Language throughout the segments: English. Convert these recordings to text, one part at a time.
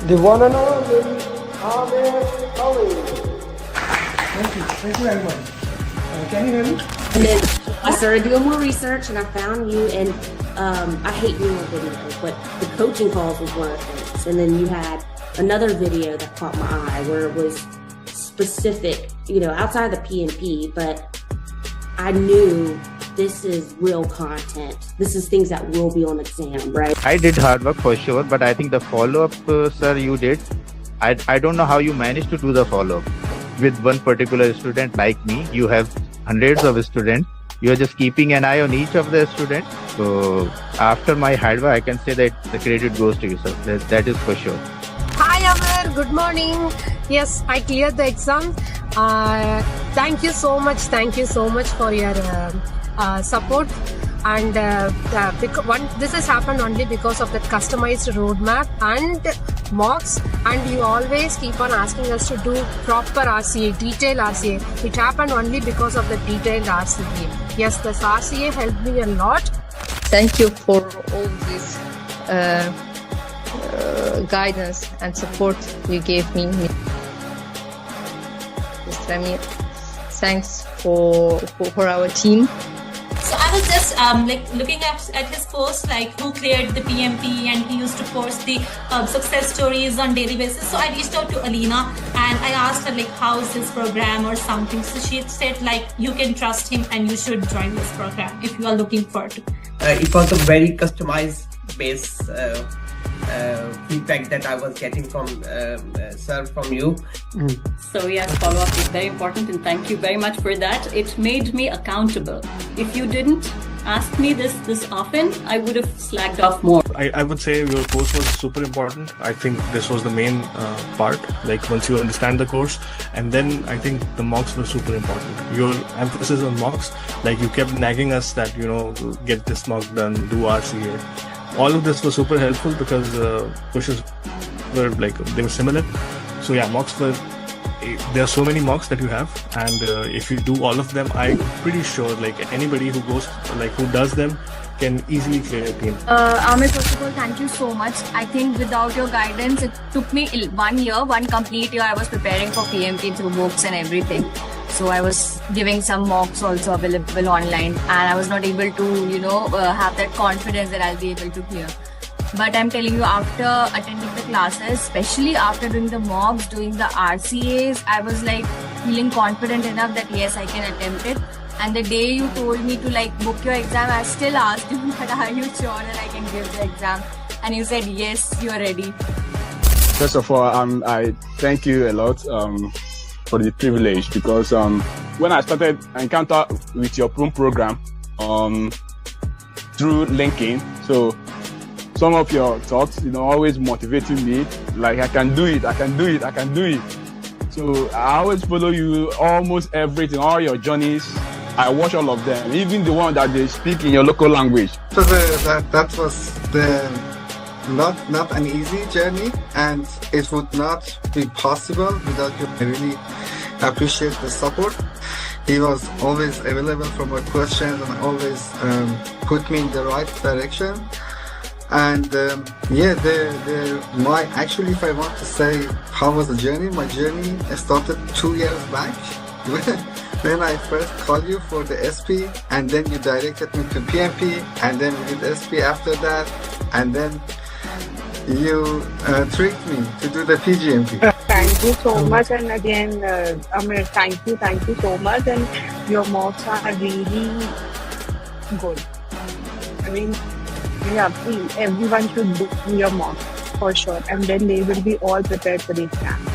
The one and only Amir Ali. Thank you very much. Can you hear me? And then I started doing more research and I found you, and I hate doing videos, but the coaching calls was one of the things. And then you had another video that caught my eye where it was specific, outside the PMP, but I knew this is real content. This is things that will be on exam, right? I did hard work for sure, but I think the follow-up, sir, you did. I don't know how you managed to do the follow-up with one particular student like me. You have hundreds of students. You are just keeping an eye on each of the students. So after my hard work, I can say that the credit goes to you, sir. That is for sure. Hi Amir, good morning. Yes, I cleared the exam. Thank you so much. Thank you so much for your support. And this has happened only because of that customized roadmap and mocks. And you always keep on asking us to do proper RCA, detailed RCA. It happened only because of the detailed RCA. Yes, this RCA helped me a lot. Thank you for all this guidance and support you gave me. Mr. Amir, thanks for our team. So I was just looking at his post, who cleared the PMP, and he used to post the success stories on daily basis. So I reached out to Alina and I asked her how is his program or something. So she said you can trust him and you should join this program if you are looking for it. It was a very customized base feedback that I was getting from sir, from you. So yes, follow-up is very important, and thank you very much for that. It made me accountable. If you didn't ask me this often, I would have slacked off more. I would say your course was super important. I think this was the main part, once you understand the course, and then I think the mocks were super important. Your emphasis on mocks, you kept nagging us that, get this mock done, do RCA. All of this was super helpful because questions were they were similar. So yeah, mocks were, there are so many mocks that you have, and if you do all of them, I'm pretty sure anybody who goes, who does them can easily clear a team. Amir, first of all, thank you so much. I think without your guidance, it took me 1 year, one complete year. I was preparing for PMP through books and everything. So I was giving some mocks also available online, and I was not able to, have that confidence that I'll be able to clear. But I'm telling you, after attending the classes, especially after doing the mocks, doing the RCAs, I was feeling confident enough that yes, I can attempt it. And the day you told me to book your exam, I still asked you that are you sure that I can give the exam? And you said yes, you are ready. First of all, I thank you a lot for the privilege, because when I started encounter with your program through LinkedIn, so some of your thoughts, always motivating me, I can do it, I can do it, I can do it. So I always follow you, almost everything, all your journeys. I watch all of them, even the one that they speak in your local language. So that was not an easy journey, and it would not be possible without you. I really appreciate the support. He was always available for my questions and always put me in the right direction. And actually, if I want to say how was the journey, my journey started 2 years back. When I first called you for the SP, and then you directed me to PMP, and then we did SP after that, and then you tricked me to do the PGMP. Thank you so much, and again, Amir, thank you so much, and your mocks are really good. I mean, yeah, please, everyone should do your mock for sure, and then they will be all prepared for the exam.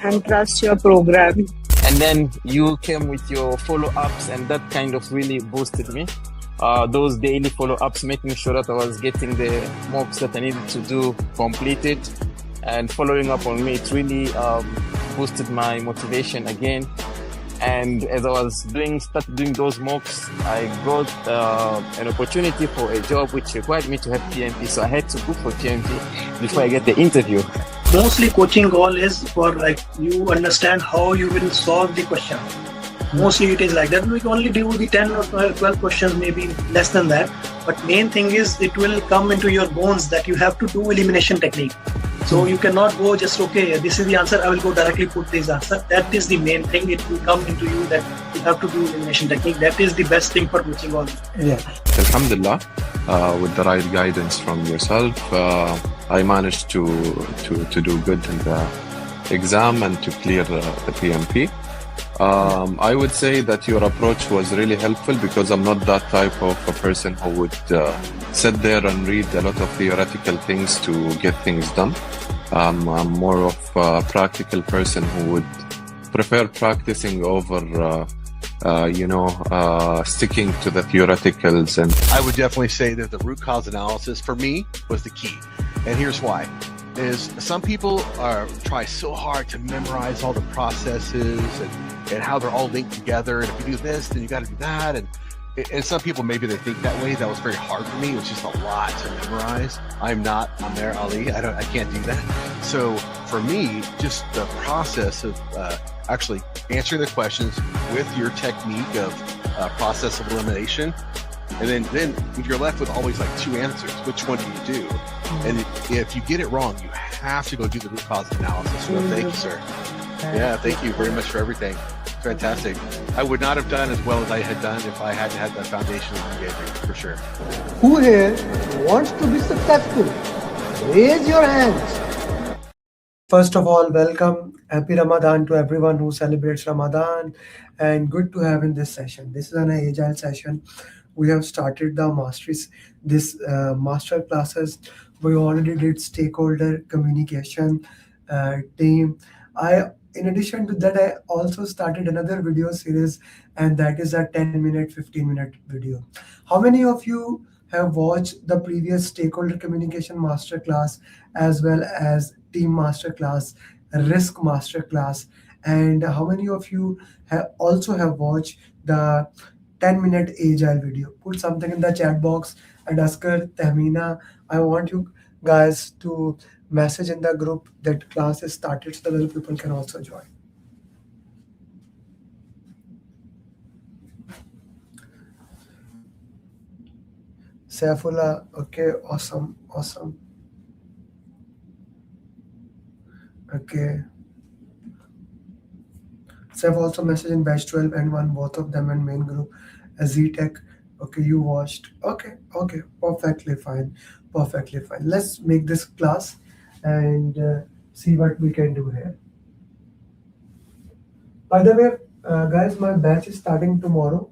And trust your program. And then you came with your follow-ups, and that kind of really boosted me. Those daily follow-ups, making sure that I was getting the mocks that I needed to do completed, and following up on me, it really boosted my motivation again. And as I was started doing those mocks, I got an opportunity for a job which required me to have PMP. So I had to book for PMP before I get the interview. Mostly coaching goal is for you understand how you will solve the question. Mostly it is like that. We can only do the 10 or 12 questions, maybe less than that. But main thing is it will come into your bones that you have to do elimination technique. So you cannot go just, okay, this is the answer, I will go directly put this answer. That is the main thing. It will come into you that you have to do elimination technique. That is the best thing for coaching all. Yeah. Alhamdulillah, with the right guidance from yourself, I managed to do good in the exam and to clear the PMP. I would say that your approach was really helpful because I'm not that type of a person who would sit there and read a lot of theoretical things to get things done. I'm more of a practical person who would prefer practicing over sticking to the theoreticals. And I would definitely say that the root cause analysis for me was the key. And here's why. Is some people try so hard to memorize all the processes and how they're all linked together. And if you do this, then you got to do that. And some people, maybe they think that way. That was very hard for me. It was just a lot to memorize. I'm there, Ali. I can't do that. So for me, just the process of actually answering the questions with your technique of process of elimination. And then you're left with always like two answers. Which one do you do? And if you get it wrong, you have to go do the root cause analysis. So thank you, sir. Yeah, thank you very much for everything. Fantastic. I would not have done as well as I had done if I hadn't had that foundation that you gave me, for sure. Who here wants to be successful? Raise your hands. First of all, welcome. Happy Ramadan to everyone who celebrates Ramadan, and good to have in this session. This is an Agile session. We have started the master classes. We already did stakeholder communication, team. In addition to that, I also started another video series, and that is a 10-minute, 15-minute video. How many of you have watched the previous stakeholder communication masterclass, as well as team masterclass, risk masterclass, and how many of you have watched the 10-minute Agile video? Put something in the chat box. And Askar, Tahmina, I want you guys to message in the group that class is started so that other people can also join. Saifullah, okay, awesome. Okay. Saif also messaged in batch 12 and 1, both of them in main group. Z-Tech, okay, you watched. Okay, perfectly fine. Let's make this class and see what we can do here. By the way, guys, my batch is starting tomorrow.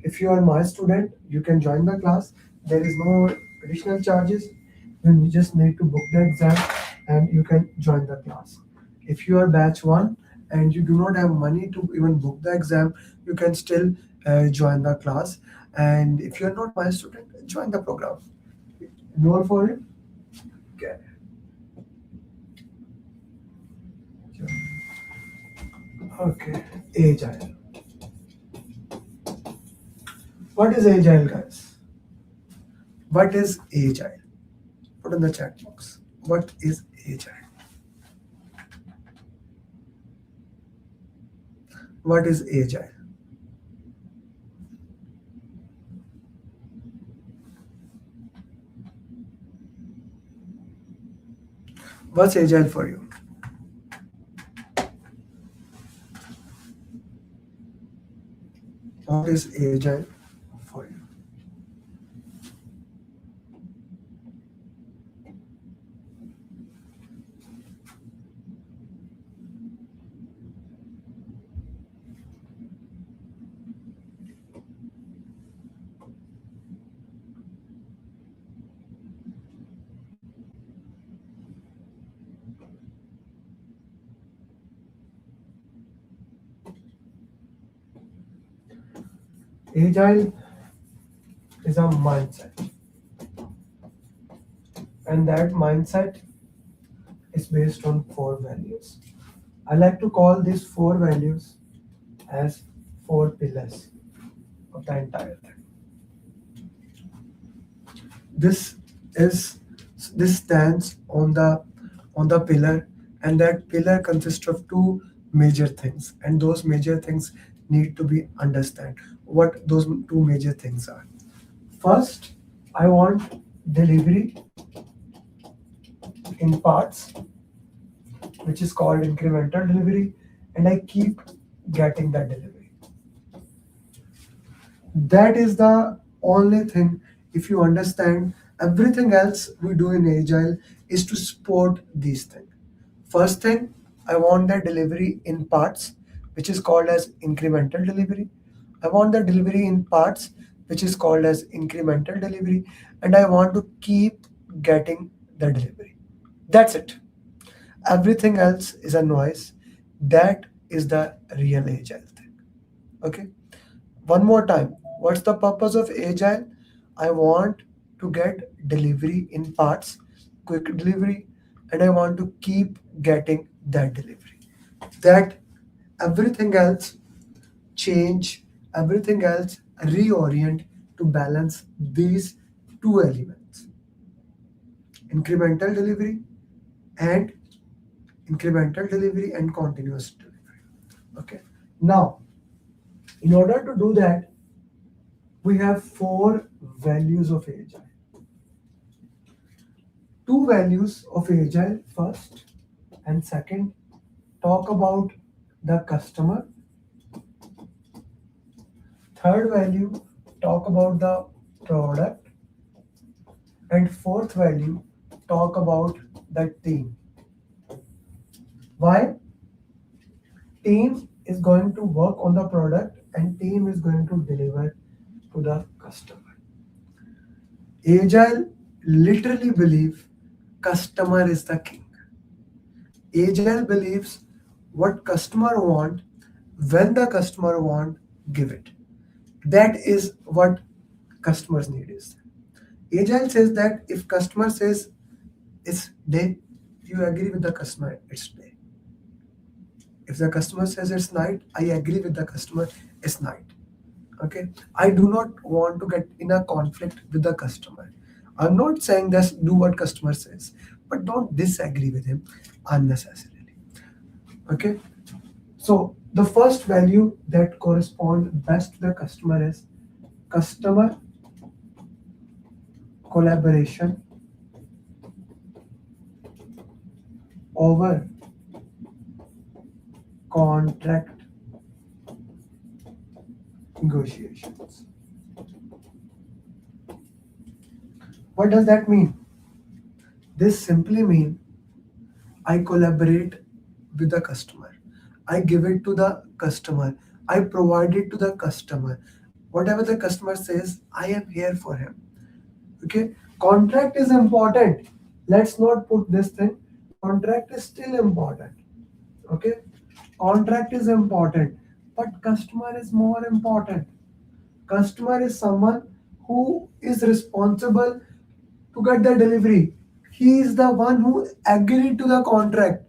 If you are my student, you can join the class. There is no additional charges. You just need to book the exam and you can join the class. If you are batch 1 and you do not have money to even book the exam, you can still join the class. And if you're not my student, join the program. Enroll for it. Okay, Agile. What is Agile, guys? What is Agile? Put in the chat box. What is Agile? What is Agile? What's Agile for you? What is Agile for you? Agile is a mindset, and that mindset is based on 4 values. I like to call these 4 values as 4 pillars of the entire thing. This stands on the pillar, and that pillar consists of 2 major things, and those major things need to be understood. What those 2 major things are. First, I want delivery in parts which is called incremental delivery, and I keep getting that delivery. That is the only thing. If you understand, everything else we do in Agile is to support these things. First thing, I want the delivery in parts, which is called as incremental delivery. I want the delivery in parts, which is called as incremental delivery, and I want to keep getting the delivery. That's it. Everything else is a noise. That is the real Agile thing. Okay. One more time. What's the purpose of Agile? I want to get delivery in parts, quick delivery, and I want to keep getting that delivery. That everything else change, everything else reorient to balance these two elements: incremental delivery and continuous delivery. Okay. Now, in order to do that, we have 4 values of Agile. 2 values of Agile, first and second, talk about the customer. Third value, talk about the product. And fourth value, talk about the team. Why? Team is going to work on the product and team is going to deliver to the customer. Agile literally believe customer is the king. Agile believes what customer want, when the customer want, give it. That is what customers need is. Agile says that if customer says it's day, you agree with the customer, it's day. If the customer says it's night, I agree with the customer, it's night. Okay. I do not want to get in a conflict with the customer. I'm not saying that do what customer says, but don't disagree with him unnecessarily. Okay. So the first value that corresponds best to the customer is customer collaboration over contract negotiations. What does that mean? This simply means I collaborate with the customer. I give it to the customer. I provide it to the customer. Whatever the customer says, I am here for him. Okay. Contract is important. Let's not put this thing. Contract is still important. Okay. Contract is important, but customer is more important. Customer is someone who is responsible to get the delivery. He is the one who agreed to the contract.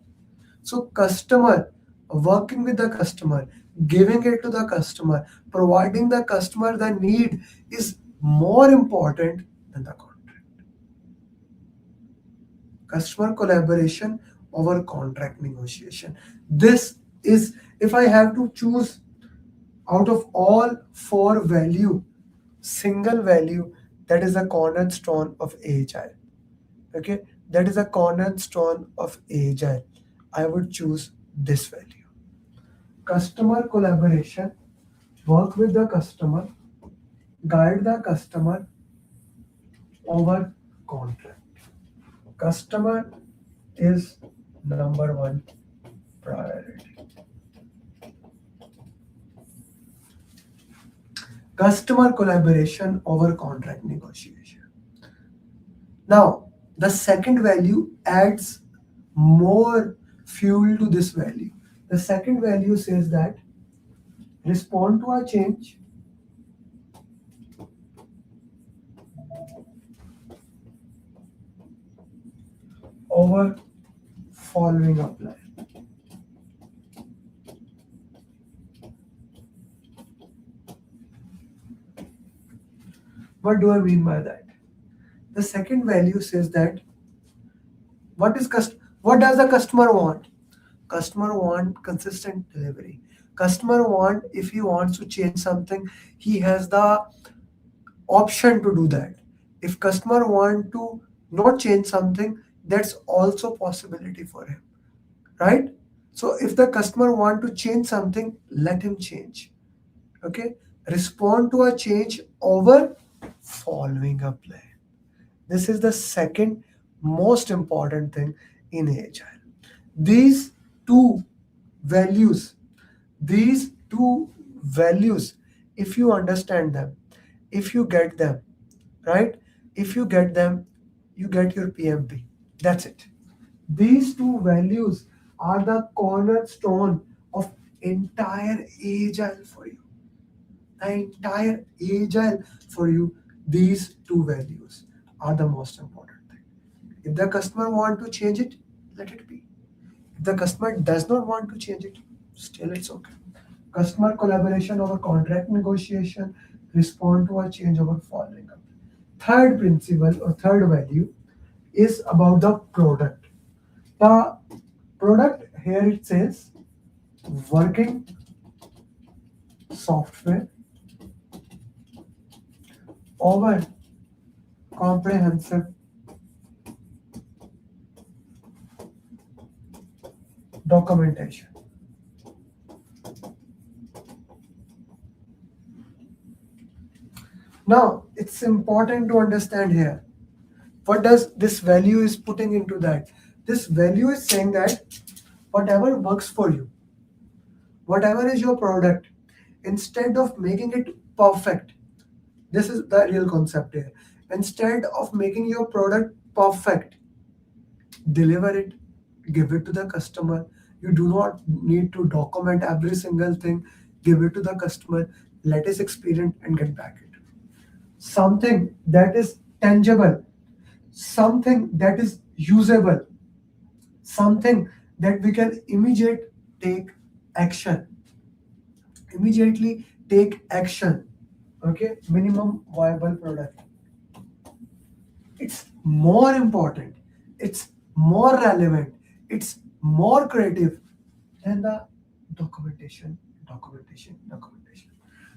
So customer, working with the customer, giving it to the customer, providing the customer the need is more important than the contract. Customer collaboration over contract negotiation. This is, if I have to choose out of all 4 value, single value that is a cornerstone of Agile. Okay, that is a cornerstone of Agile. I would choose this value. Customer collaboration, work with the customer, guide the customer over contract. Customer is number 1 priority. Customer collaboration over contract negotiation. Now, the second value adds more fuel to this value. The second value says that respond to a change over following a plan. What do I mean by that? The second value says that what does the customer want? Customer want consistent delivery. Customer want, if he wants to change something, he has the option to do that. If customer want to not change something, that's also possibility for him, right? So if the customer want to change something, let him change. Okay, respond to a change over following a plan. This is the second most important thing in Agile. These two values, these two values, if you understand them, if you get them, right? If you get them, you get your PMP. That's it. These two values are the cornerstone of entire Agile for you. The entire Agile for you, these two values are the most important thing. If the customer want to change it, let it be. If the customer does not want to change it, still it's okay. Customer collaboration over contract negotiation, respond to a change over following up. Third principle or third value is about the product. The product here it says working software over comprehensive documentation. Now, it's important to understand here what does this value is putting into that. This value is saying that whatever works for you, whatever is your product, instead of making it perfect, this is the real concept here. Instead of making your product perfect, deliver it, give it to the customer. You do not need to document every single thing. Give it to the customer, let us experience and get back it. Something that is tangible, something that is usable, something that we can immediate take action. Immediately take action. Okay, minimum viable product. It's more important, it's more relevant, it's more creative than the documentation.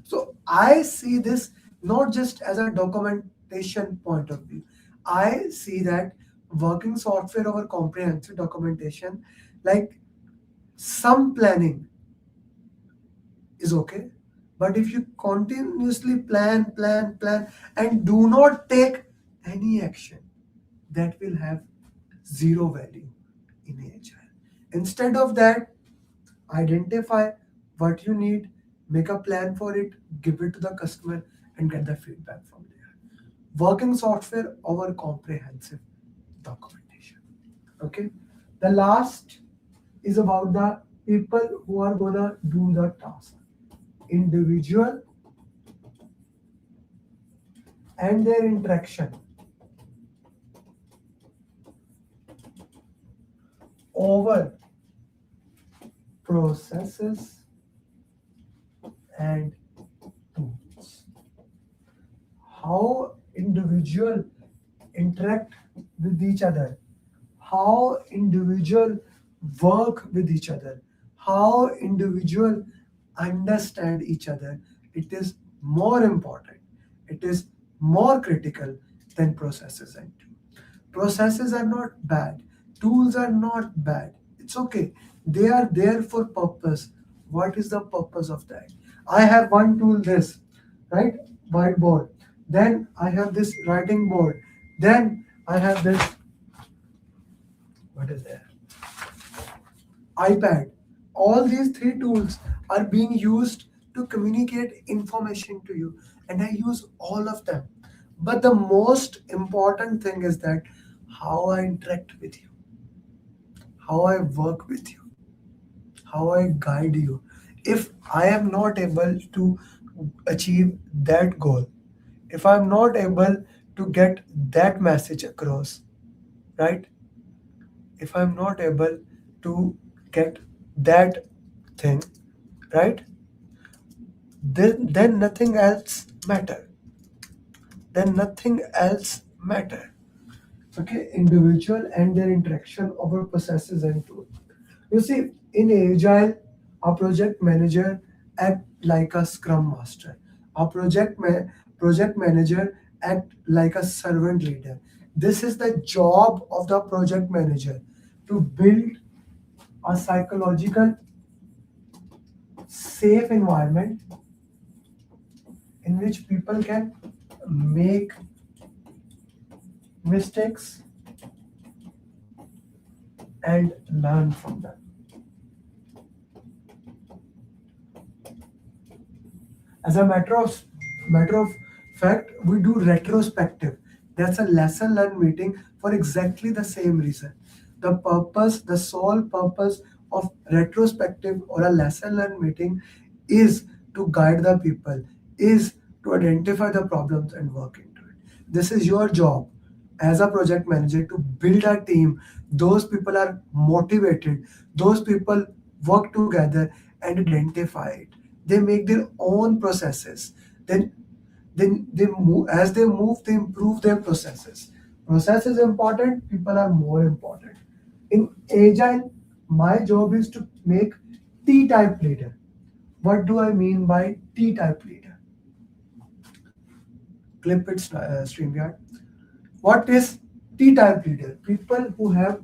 So I see this not just as a documentation point of view. I see that working software over comprehensive documentation, like some planning is okay, but if you continuously plan, and do not take any action, that will have zero value in Agile. Instead of that, identify what you need, make a plan for it, give it to the customer, and get the feedback from there. Working software over comprehensive documentation. Okay. The last is about the people who are gonna do the task. Individual and their interaction over processes and tools. How individual interact with each other, how individual work with each other, how individual understand each other. It is more important, it is more critical than processes and tools. Processes are not bad, tools are not bad, it's okay, they are there for purpose. What is the purpose of that? I have one tool, this, right, whiteboard, then I have this writing board, then I have this, what is there, iPad. All these three tools are being used to communicate information to you, and I use all of them. But the most important thing is that how I interact with you, how I work with you, how I guide you. If I am not able to achieve that goal, if I'm not able to get that message across, right? If I'm not able to get that thing, right? Then nothing else matter. Then nothing else matter. Okay, individual and their interaction over processes and tools. You see, in Agile, a project manager act like a scrum master. A project manager act like a servant leader. This is the job of the project manager, to build a psychological safe environment in which people can make mistakes and learn from them. As a matter of fact, we do retrospective. That's a lesson learned meeting for exactly the same reason. The sole purpose of retrospective or a lesson learned meeting is to guide the people, is to identify the problems and work into it. This is your job as a project manager to build a team. Those people are motivated, those people work together and identify it. They make their own processes. Then they move, as they move, they improve their processes. Process is important, people are more important. In Agile, my job is to make T-type leader. What do I mean by T-type leader? Clip it, StreamYard. What is T-type leader? People who have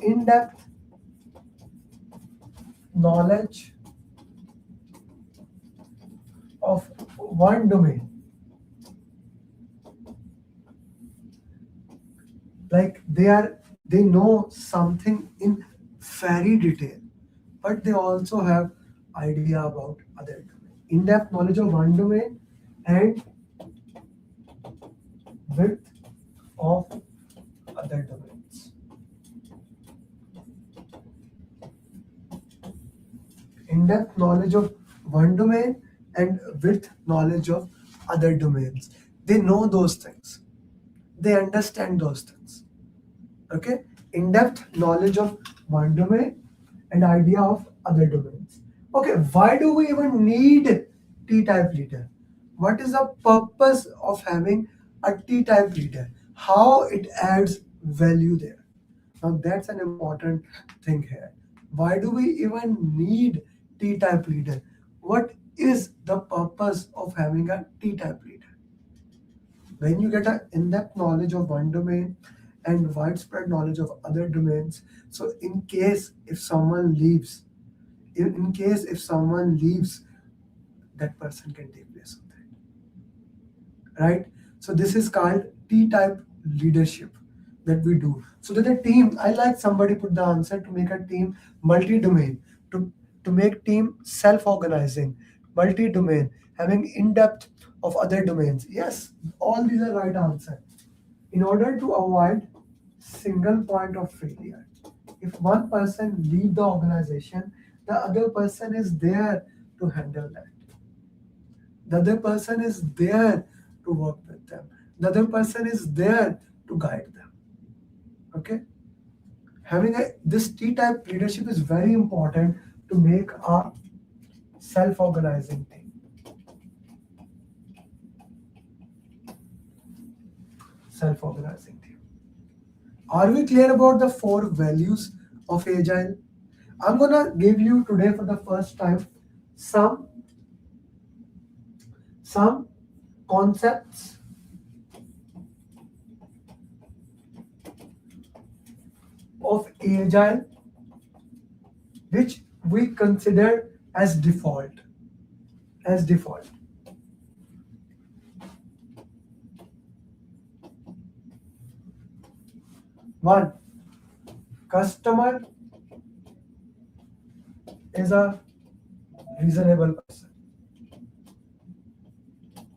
in-depth knowledge of one domain. Like they know something in very detail, but they also have idea about other domain. In-depth knowledge of one domain and width of other domains. In-depth knowledge of one domain and width knowledge of other domains. They know those things. They understand those things. Okay? In-depth knowledge of one domain and idea of other domains. Okay, why do we even need T-type leader? What is the purpose of having a T-type leader? How it adds value there? Now that's an important thing here. Why do we even need T-type leader? What is the purpose of having a T-type leader? When you get an in-depth knowledge of one domain and widespread knowledge of other domains, so in case if someone leaves, that person can take place of that. Right? So this is called T-type leadership that we do. So that the team, I like somebody put the answer to make a team multi-domain, to make team self-organizing, multi-domain, having in-depth of other domains. Yes, all these are right answer. In order to avoid single point of failure, if one person leave the organization, the other person is there to handle that. The other person is there to work with them. The other person is there to guide them. Okay? Having this T-type leadership is very important to make a self-organizing team. Self-organizing team. Are we clear about the 4 values of Agile? I'm gonna give you today for the first time some concepts of Agile which we consider as default. One, customer is a reasonable person.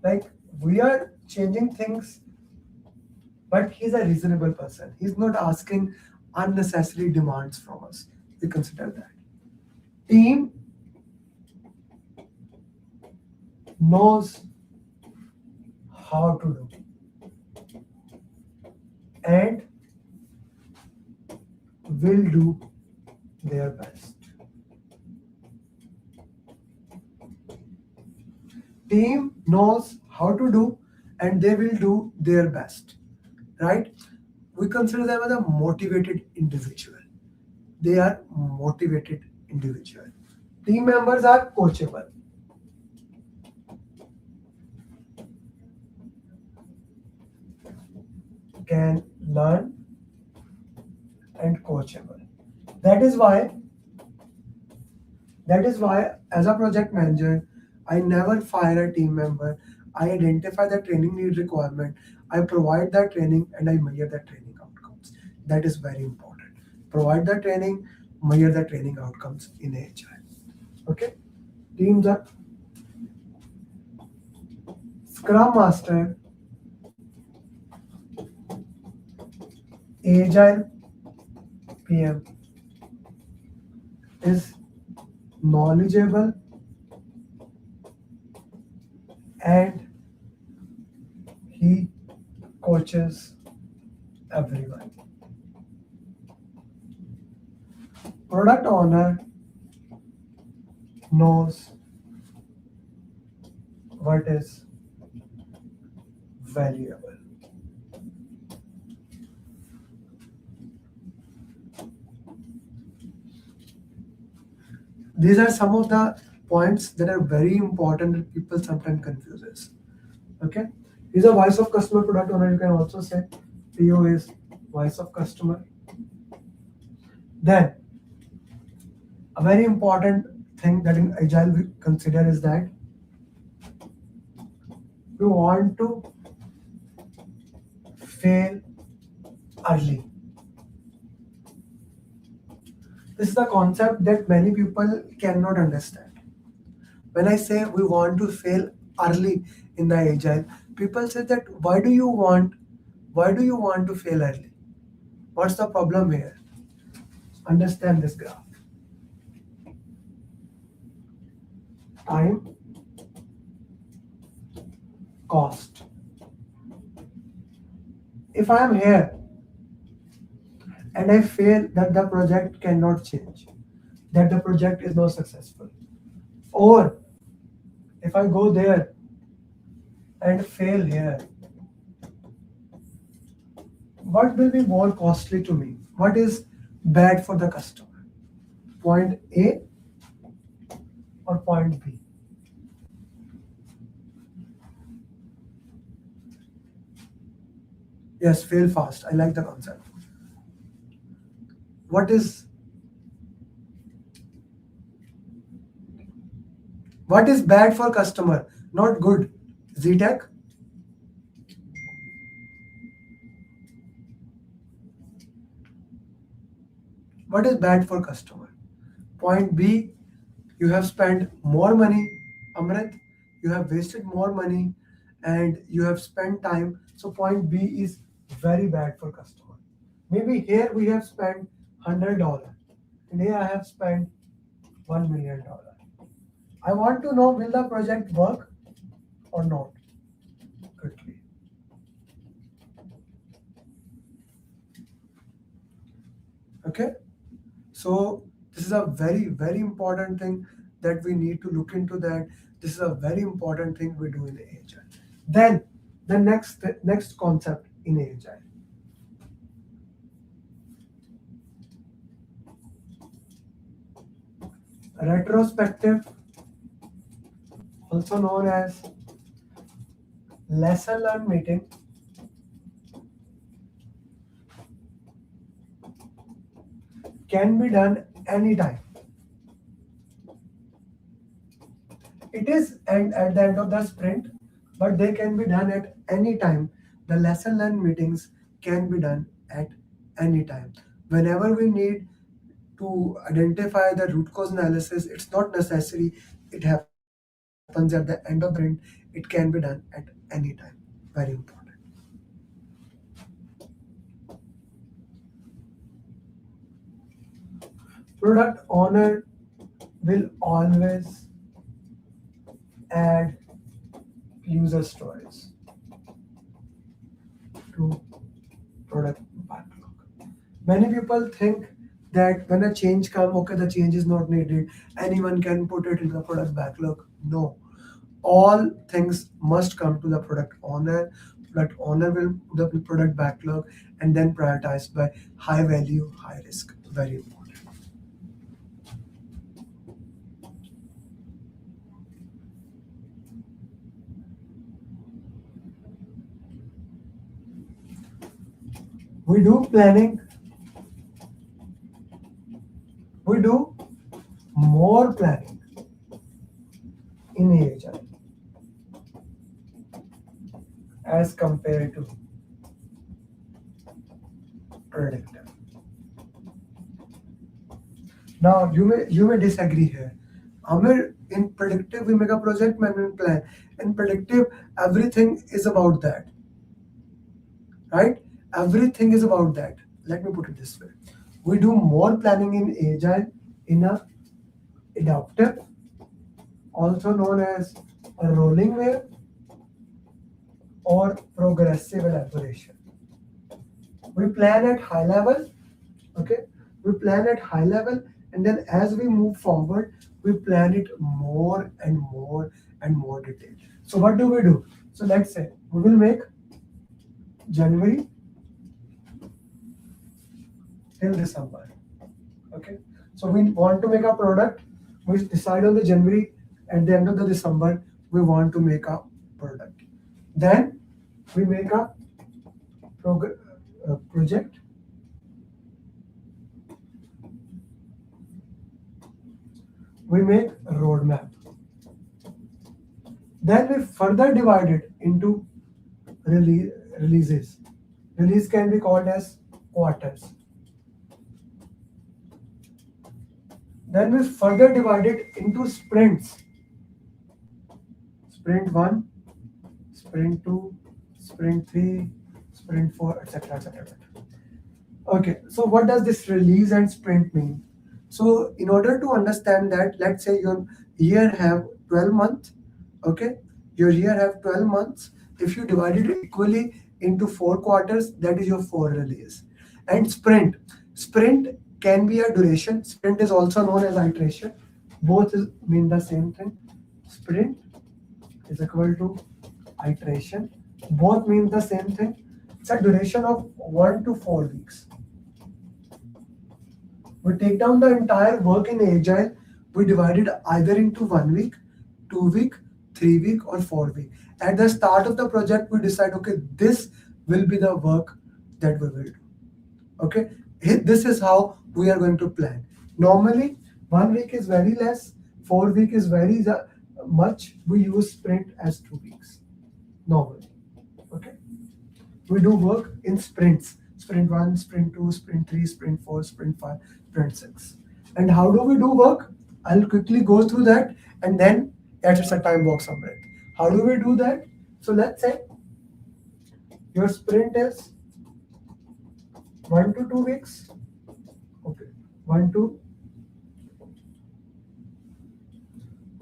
Like we are changing things, but he's a reasonable person. He's not asking unnecessary demands from us. We consider that. Team knows how to do and will do their best. Team knows how to do and they will do their best, right? We consider them as a motivated individual. They are motivated individual. Team members are coachable. Can learn and coachable. That is why That is why, as a project manager, I never fire a team member. I identify the training need requirement, I provide that training, and I measure the training outcomes. That is very important. Provide the training, measure the training outcomes in Agile. Okay? Teams up. Scrum Master, Agile PM is knowledgeable and he coaches everyone. Product owner knows what is valuable. These are some of the points that are very important that people sometimes confuses. Okay, he's a voice of customer product owner. You can also say PO is voice of customer. Then a very important thing that in Agile we consider is that we want to fail early. This is the concept that many people cannot understand. When I say we want to fail early in the Agile, people say that why do you want to fail early? What's the problem here? Understand this graph. Time, cost. If I am here and I fail that the project cannot change, that the project is not successful, or if I go there and fail here, what will be more costly to me? What is bad for the customer? Point A or point B? Yes, fail fast. I like the concept. What is bad for customer? Not good. Z-Tech? What is bad for customer? Point B, you have spent more money, Amrit, you have wasted more money and you have spent time. So point B is very bad for customer. Maybe here we have spent $100 and here I have spent $1 million. I want to know, will the project work or not? Quickly. Okay, so this is a very, very important thing that we need to look into that. This is a very important thing we do in Agile. Then the next concept in Agile. Retrospective, also known as lesson learned meeting, can be done anytime. It is at the end of the sprint, but they can be done at any time. The lesson learned meetings can be done at any time. Whenever we need to identify the root cause analysis, it's not necessary it happens at the end of the sprint. It can be done at any time. Very important. Product owner will always add user stories to product backlog. Many people think that when a change comes, okay, the change is not needed, anyone can put it into the product backlog. No, all things must come to the product owner. Product owner will put the product backlog and then prioritized by high value, high risk. Very important. We do planning. We do more more planning in Agile as compared to predictive. Now you may disagree here. Amir, in predictive we make a project management plan. In predictive, everything is about that. Right? Everything is about that. Let me put it this way. We do more planning in Agile in a adaptive, also known as a rolling wave or progressive elaboration. We plan at high level, okay? We plan at high level, and then as we move forward, we plan it more and more and more detailed. So what do? So let's say we will make January till December. Okay. So we want to make a product. We decide on the January. At the end of the December, we want to make a product. Then we make a project. We make a roadmap. Then we further divide it into releases. Release can be called as quarters. Then we further divide it into sprints. Sprint 1, Sprint 2, Sprint 3, Sprint 4, etc. etc. Okay, so what does this release and sprint mean? So in order to understand that, let's say your year have 12 months. Okay, your year have 12 months. If you divide it equally into 4 quarters, that is your 4 release. And sprint can be a duration. Sprint is also known as iteration. Both mean the same thing. Sprint is equal to iteration. Both mean the same thing. It's a duration of 1 to 4 weeks. We take down the entire work in Agile. We divide it either into 1 week, 2 week, 3 week, or 4 week. At the start of the project, we decide, okay, this will be the work that we will do. Okay, this is how we are going to plan. Normally, 1 week is very less, 4 week is very much. We use sprint as 2 weeks normally. Okay, we do work in sprints. Sprint 1, Sprint 2, Sprint 3, Sprint 4, Sprint 5, Sprint 6. And how do we do work? I'll quickly go through that, and then it's a time box somewhere. How do we do that? So let's say your sprint is 1 to 2 weeks. Okay, 1 to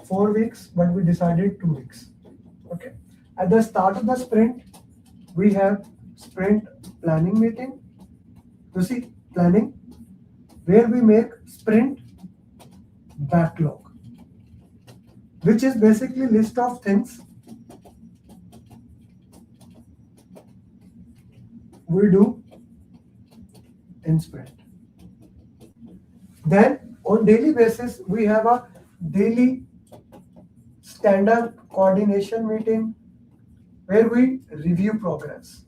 4 weeks, but we decided 2 weeks. Okay, at the start of the sprint, we have sprint planning meeting. You see, planning, where we make sprint backlog, which is basically list of things we do in sprint. Then on daily basis, we have a daily stand-up coordination meeting where we review progress.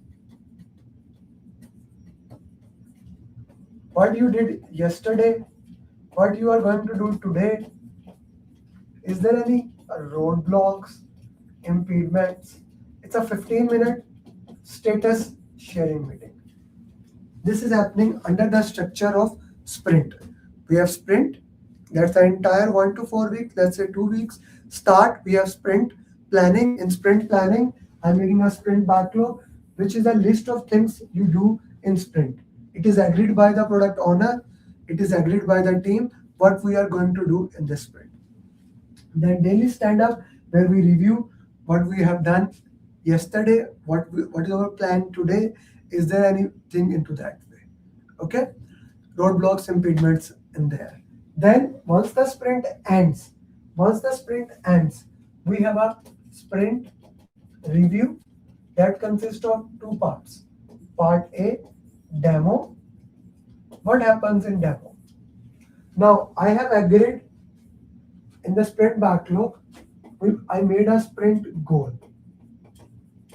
What you did yesterday, what you are going to do today. Is there any roadblocks, impediments? It's a 15-minute status sharing meeting. This is happening under the structure of sprint. We have sprint, that's the entire 1 to 4 weeks, let's say 2 weeks. Start, we have sprint planning. In sprint planning, I'm making a sprint backlog, which is a list of things you do in sprint. It is agreed by the product owner, it is agreed by the team, what we are going to do in this sprint. Then daily stand-up, where we review what we have done yesterday, what is our plan today, is there anything into that way. Okay, roadblocks, impediments in there. Then once the sprint ends, we have a sprint review that consists of 2 parts. Part A, demo. What happens in demo? Now I have agreed in the sprint backlog, I made a sprint goal.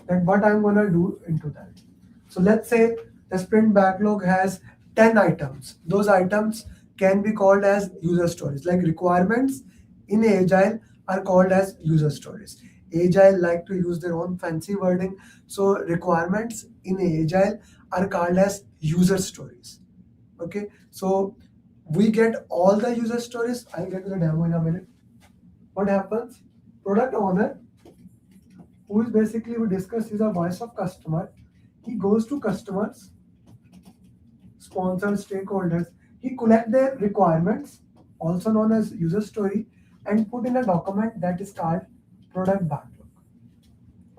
That what I'm gonna do into that. So let's say the sprint backlog has 10 items. Those items can be called as user stories. Like requirements in Agile are called as user stories. Agile like to use their own fancy wording. So requirements in Agile are called as user stories. Okay, so we get all the user stories. I'll get to the demo in a minute. What happens? Product owner, who is basically, we discussed, is a voice of customer. He goes to customers, sponsors, stakeholders. He collect their requirements, also known as user story, and put in a document that is called product backlog.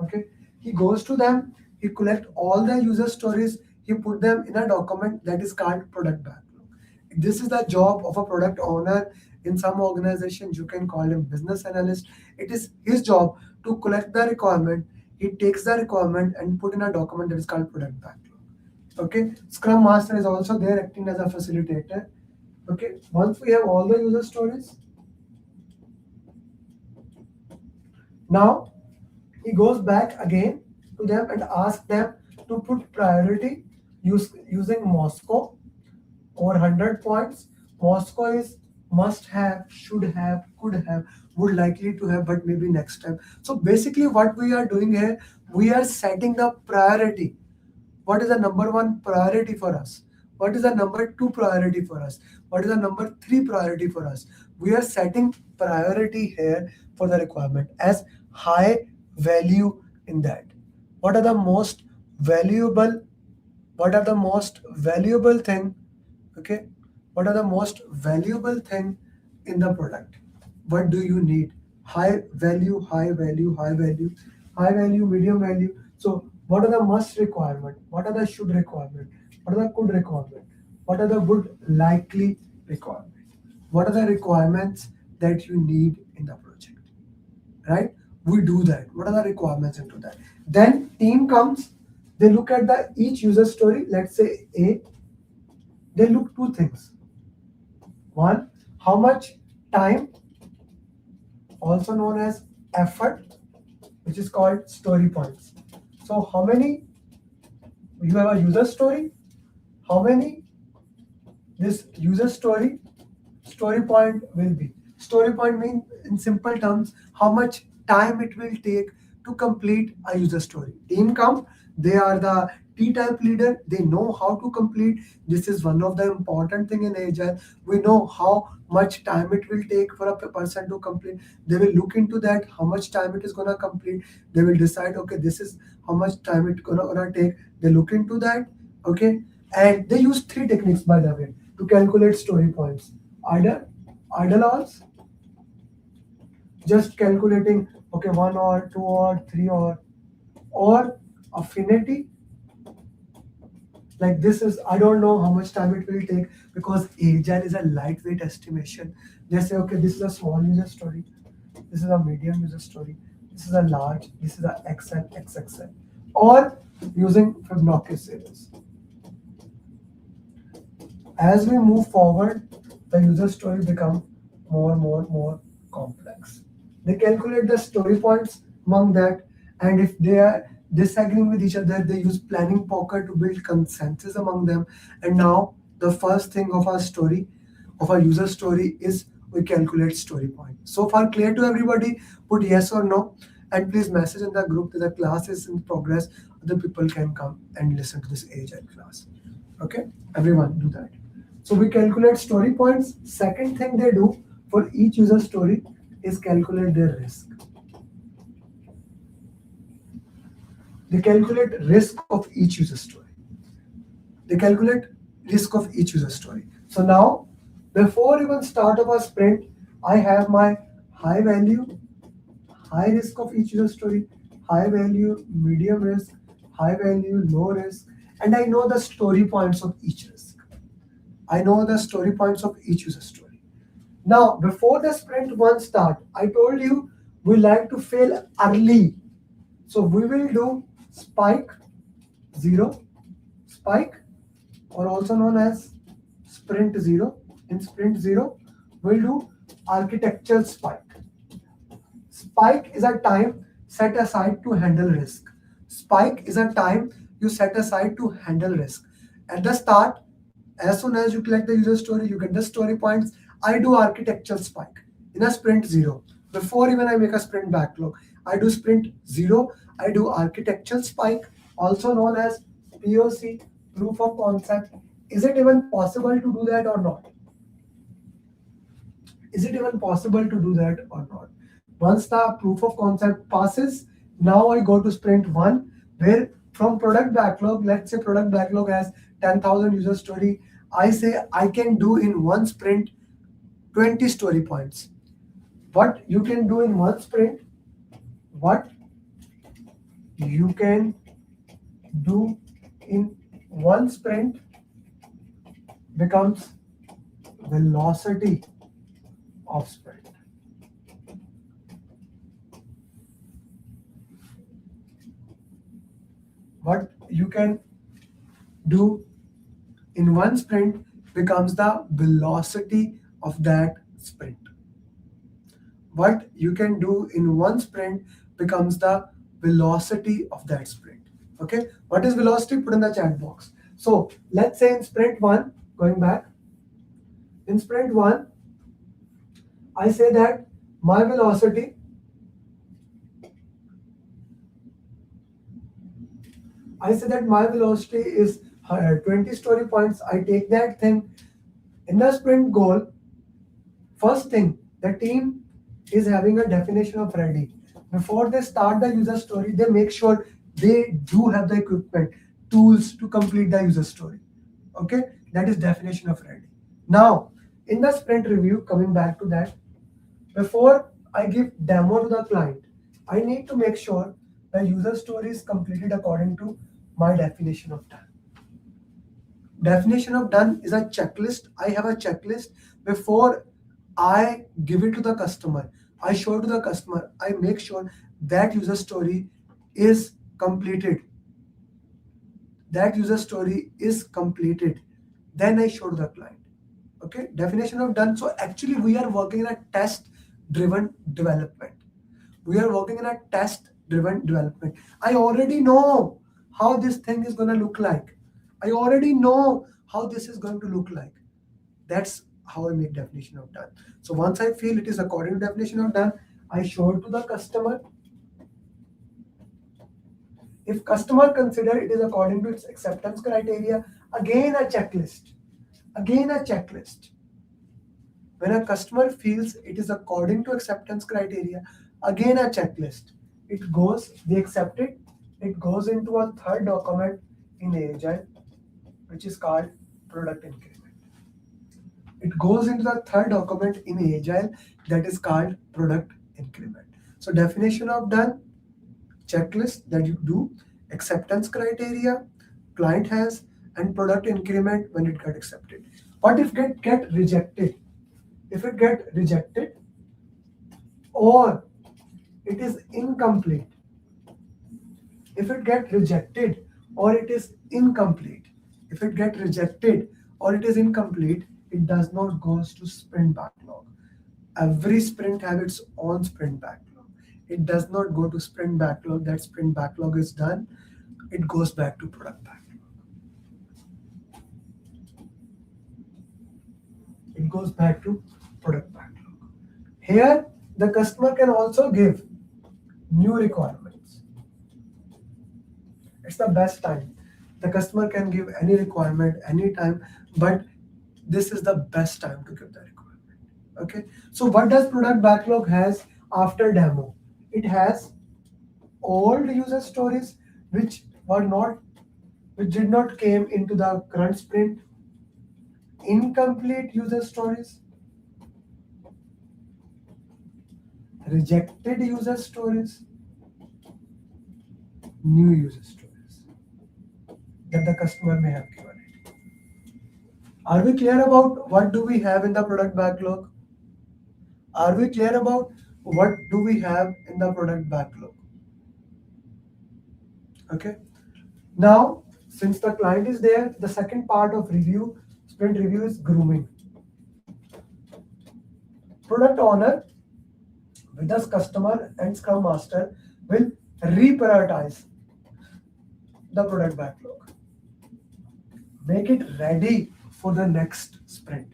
Okay, he goes to them, he collect all the user stories, he put them in a document that is called product backlog. This is the job of a product owner. In some organizations, you can call him business analyst. It is his job to collect the requirement. He takes the requirement and put in a document that is called product backlog. Okay, Scrum Master is also there acting as a facilitator. Okay, once we have all the user stories, now he goes back again to them and asks them to put priority using Moscow or 100 points. Moscow is must have, should have, could have, would likely to have, but maybe next time. So basically what we are doing here, we are setting the priority. What is the number one priority for us? What is the number two priority for us? What is the number three priority for us? We are setting priority here for the requirement as high value in that. What are the most valuable? What are the most valuable thing? Okay, what are the most valuable thing in the product? What do you need? High value, high value, high value, high value, medium value. So what are the must requirement? What are the should requirement? What are the could requirement? What are the would likely requirement? What are the requirements that you need in the project? Right? We do that. What are the requirements into that? Then team comes, they look at the each user story, let's say A, they look two things. One, how much time, also known as effort, which is called story points. So how many, you have a user story, how many this user story point will be. Story point means, in simple terms, how much time it will take to complete a user story. Team come, they are the T-type leader, they know how to complete. This is one of the important thing in Agile. We know how much time it will take for a person to complete. They will look into that, how much time it is going to complete. They will decide, okay, this is how much time it's gonna take. They look into that, okay? And they use three techniques, by the way, to calculate story points. Idle hours, just calculating, okay, 1 hour, 2 hour, 3 hour, or affinity. Like this is, I don't know how much time it will take, because Agile is a lightweight estimation. They say, okay, this is a small user story, this is a medium user story, this is a large, this is a XL, XXL, or using Fibonacci series. As we move forward, the user story become more complex. They calculate the story points among that, and if they are disagreeing with each other, they use planning poker to build consensus among them. And now the first thing of our story, of our user story, is we calculate story point. So far clear to everybody? Put yes or no, and please message in the group that the class is in progress. Other people can come and listen to this Agile class. Okay, everyone do that. So we calculate story points. Second thing they do for each user story is calculate their risk. They calculate risk of each user story. They calculate risk of each user story. So now, before even start of a sprint, I have my high value, high risk of each user story, high value, medium risk, high value, low risk, and I know the story points of each risk. I know the story points of each user story. Now, before the sprint one start, I told you we like to fail early. So we will do spike 0, spike, or also known as sprint 0. In sprint 0, we'll do architectural spike. Spike is a time set aside to handle risk. Spike is a time you set aside to handle risk. At the start, As soon as you collect the user story, you get the story points. I do architecture spike in a sprint 0. Before even I make a sprint backlog, I do sprint 0. I do architecture spike, also known as POC, proof of concept. Is it even possible to do that or not? Is it even possible to do that or not? Once the proof of concept passes, now I go to sprint 1, where from product backlog, let's say product backlog has 10,000 user story. I say I can do in one sprint 20 story points. What you can do in one sprint, what you can do in one sprint becomes velocity of sprint. What you can do in one sprint becomes the velocity of that sprint. What you can do in one sprint becomes the velocity of that sprint. Okay, what is velocity? Put in the chat box. So let's say in sprint 1, going back, in sprint 1, I say that my velocity is 20 story points. I take that thing in the sprint goal. First thing, the team is having a definition of ready. Before they start the user story, they make sure they do have the equipment, tools to complete the user story. Okay, that is definition of ready. Now, in the sprint review, coming back to that, before I give demo to the client, I need to make sure the user story is completed according to my definition of done. Definition of done is a checklist. I have a checklist. Before I give it to the customer, I show to the customer, I make sure that user story is completed. That user story is completed. Then I show to the client. Okay, definition of done. So actually we are working in a test-driven development. We are working in a test-driven development. I already know how this thing is going to look like. I already know how this is going to look like. That's how I make definition of done. So once I feel it is according to definition of done, I show it to the customer. If customer consider it is according to its acceptance criteria, again a checklist. Again a checklist. When a customer feels it is according to acceptance criteria, again a checklist. It goes, they accept it, it goes into a third document in Agile, which is called product increment. It goes into the third document in Agile that is called product increment. So definition of done, checklist that you do, acceptance criteria, client has, and product increment when it got accepted. What if get rejected? If it get rejected or it is incomplete. If it get rejected or it is incomplete. If it get rejected or it is incomplete, it does not goes to sprint backlog. Every sprint has its own sprint backlog. It does not go to sprint backlog. That sprint backlog is done. It goes back to product backlog. It goes back to product backlog. Here, the customer can also give new requirements. It's the best time. The customer can give any requirement anytime, but this is the best time to give the requirement. Okay. So what does product backlog has after demo? It has old user stories which did not came into the current sprint, incomplete user stories, rejected user stories, new user stories that the customer may have given it. Are we clear about what do we have in the product backlog? Are we clear about what do we have in the product backlog? Okay. Now, since the client is there, the second part of review, sprint review, is grooming. Product owner with us customer and Scrum Master will reprioritize the product backlog. Make it ready for the next sprint.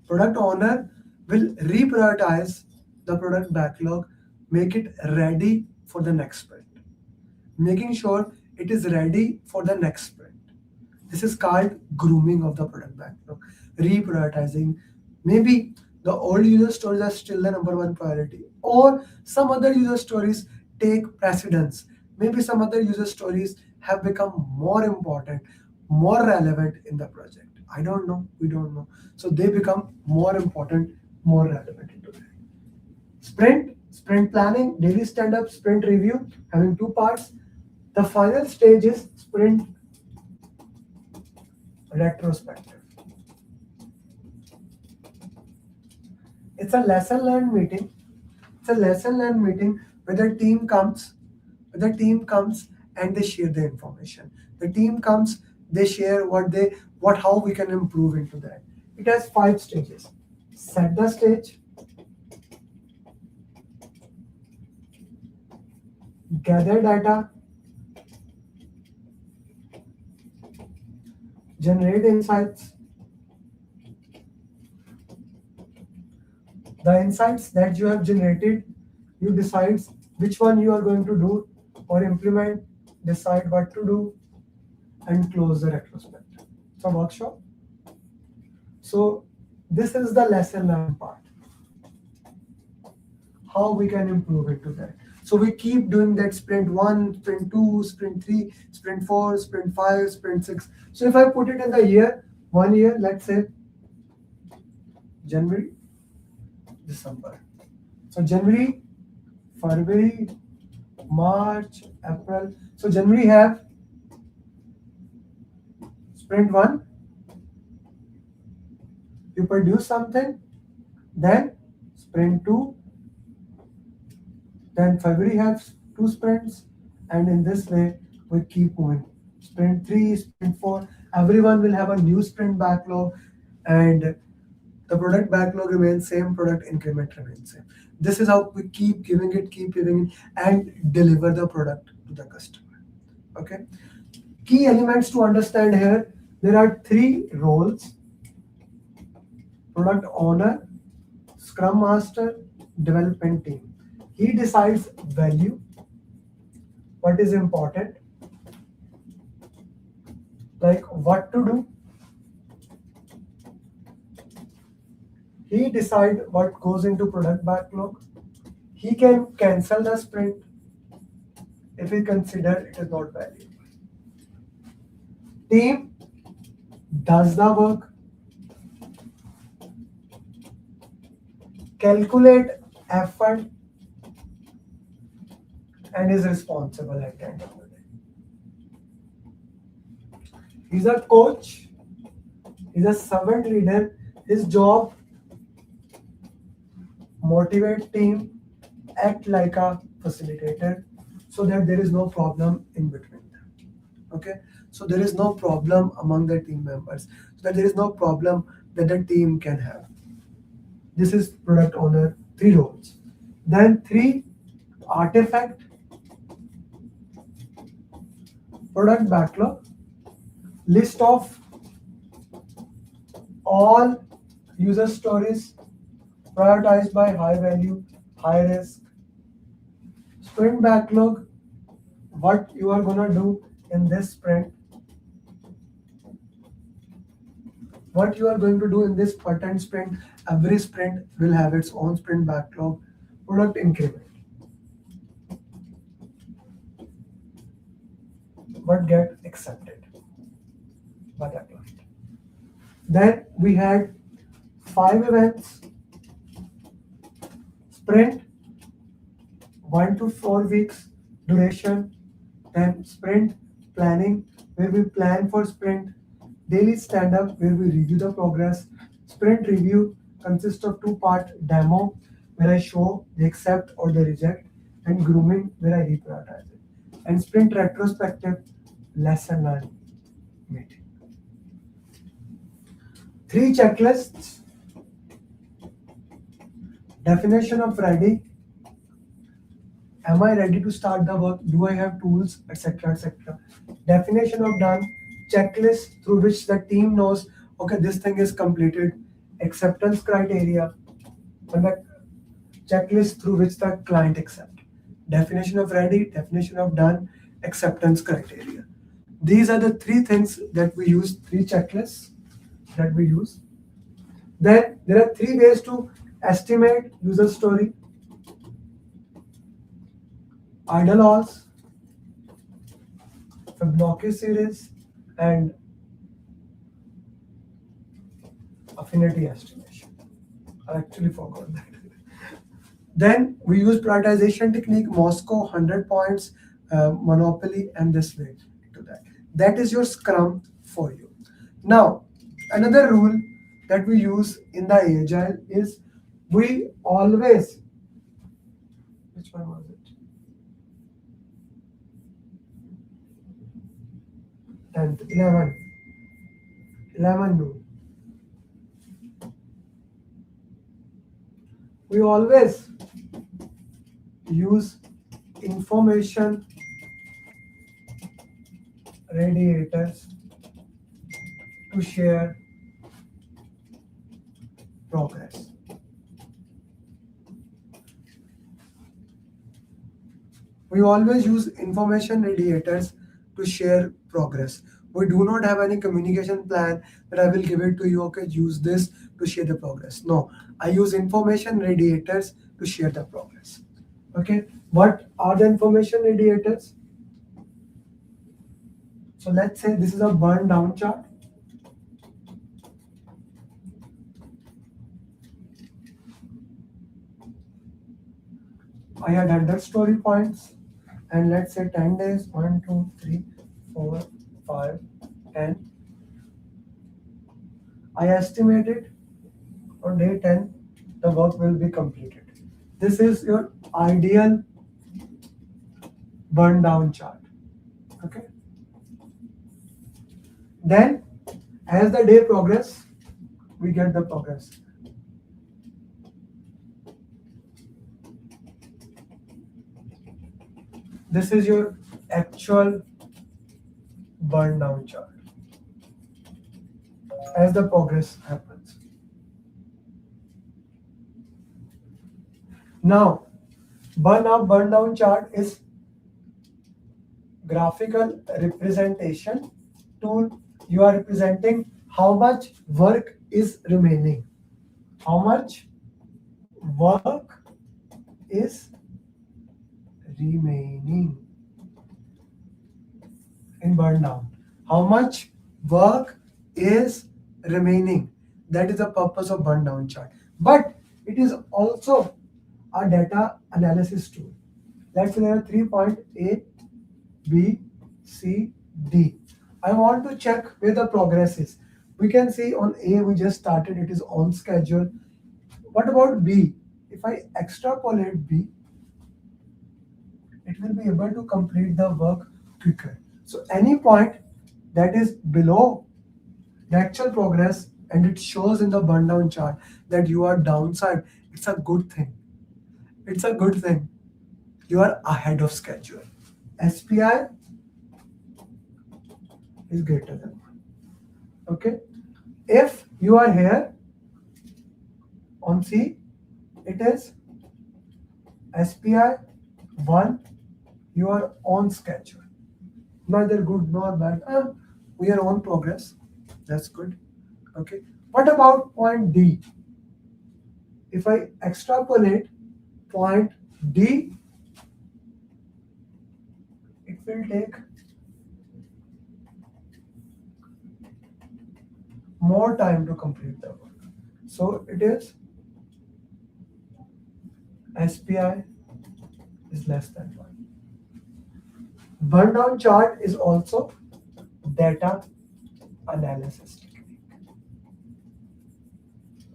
Product owner will reprioritize the product backlog, make it ready for the next sprint, making sure it is ready for the next sprint. This is called grooming of the product backlog, reprioritizing. Maybe the old user stories are still the number one priority, or some other user stories take precedence. Maybe some other user stories have become more important, more relevant in the project. I don't know, we don't know. So they become more important, more relevant into that. Sprint planning, daily stand-up, sprint review, having two parts. The final stage is sprint retrospective. It's a lesson learned meeting. It's a lesson learned meeting where the team comes and they share the information. The team comes, they share how we can improve into that. It has 5 stages. Set the stage, gather data, generate insights. The insights that you have generated, you decide which one you are going to do or implement, decide what to do, and close the retrospective. It's a workshop. So this is the lesson learned part. How we can improve it to that. So we keep doing that sprint 1, sprint 2, sprint 3, sprint 4, sprint 5, sprint 6. So if I put it in the year, 1 year, let's say January, December. So January, February, March, April. So January have sprint 1. You produce something, then sprint 2, then February has 2 sprints, and in this way we keep moving. Sprint 3, sprint 4, everyone will have a new sprint backlog, and the product backlog remains same, product increment remains same. This is how we keep giving it, and deliver the product to the customer. Okay. Key elements to understand here, there are 3 roles: product owner, scrum master, development team. He decides value, what is important, like what to do. He decides what goes into product backlog. He can cancel the sprint if he considers it is not valuable. Team does the work, calculate effort, and is responsible at the end of the day. He's a coach, he's a servant leader. His job, motivate team, act like a facilitator so that there is no problem in between them. Okay, so there is no problem among the team members, so that there is no problem that the team can have. This is product owner, 3 roles. Then 3 artifact, product backlog, list of all user stories prioritized by high value, high risk. Sprint backlog, what you are gonna do in this sprint, what you are going to do in this pattern sprint. Every sprint will have its own sprint backlog. Product increment, what get accepted by the client. Then we had 5 events. Sprint 1 to 4 weeks duration. Then sprint planning, where we plan for sprint. Daily stand-up, where we review the progress. Sprint review consists of 2-part: demo, where I show the accept or the reject, and grooming, where I reprioritize it. And sprint retrospective, lesson learned meeting. 3 checklists: definition of ready, am I ready to start the work, do I have tools, etc., etc. Definition of done, checklist through which the team knows okay, this thing is completed. Acceptance criteria and the checklist through which the client accept. Definition of ready, definition of done, acceptance criteria. These are the three things that we use, three checklists that we use. Then there are three ways to estimate user story. Idle hours, Fibonacci series, and affinity estimation. I actually forgot that. Then we use prioritization technique, Moscow, 100 points, Monopoly, and this way to that. That is your Scrum for you. Now, another rule that we use in the Agile is we always, which one was it? 10th, 11 rule. We always use information radiators to share progress. We always use information radiators to share progress. We do not have any communication plan that I will give it to you, okay, use this to share the progress. No, I use information radiators to share the progress. Okay, what are the information radiators? So let's say this is a burn down chart. I had 100 story points, and let's say 10 days, 1, 2, 3, 4, 5, 10. I estimated on day 10 the work will be completed. This is your ideal burn down chart. Okay. Then as the day progress, we get the progress. This is your actual burn down chart as the progress happens. Now, burn up, burn down chart is graphical representation tool. You are representing how much work is remaining. How much work is remaining in burn down. How much work is remaining. That is the purpose of burn down chart. But it is also a data analysis tool. Let's say there are 3 points A, B, C, D. I want to check where the progress is. We can see on A we just started, it is on schedule. What about B? If I extrapolate B, it will be able to complete the work quicker. So any point that is below the actual progress and it shows in the burn down chart that you are downside, it's a good thing. It's a good thing. You are ahead of schedule. SPI is greater than 1. Okay. If you are here on C, it is SPI 1, you are on schedule. Neither good nor bad. We are on progress. That's good. Okay. What about point D? If I extrapolate point D, it will take more time to complete the work. So it is SPI is less than 1. Burn down chart is also data analysis technique.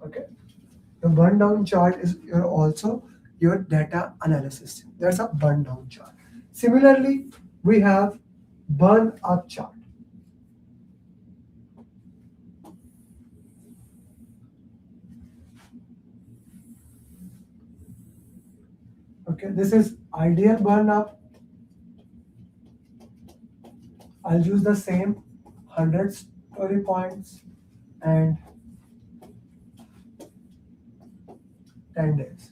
Okay. The burn down chart is also your data analysis. That's a burn down chart. Similarly, we have burn up chart. Okay, this is ideal burn up. I'll use the same 100 story points and 10 days.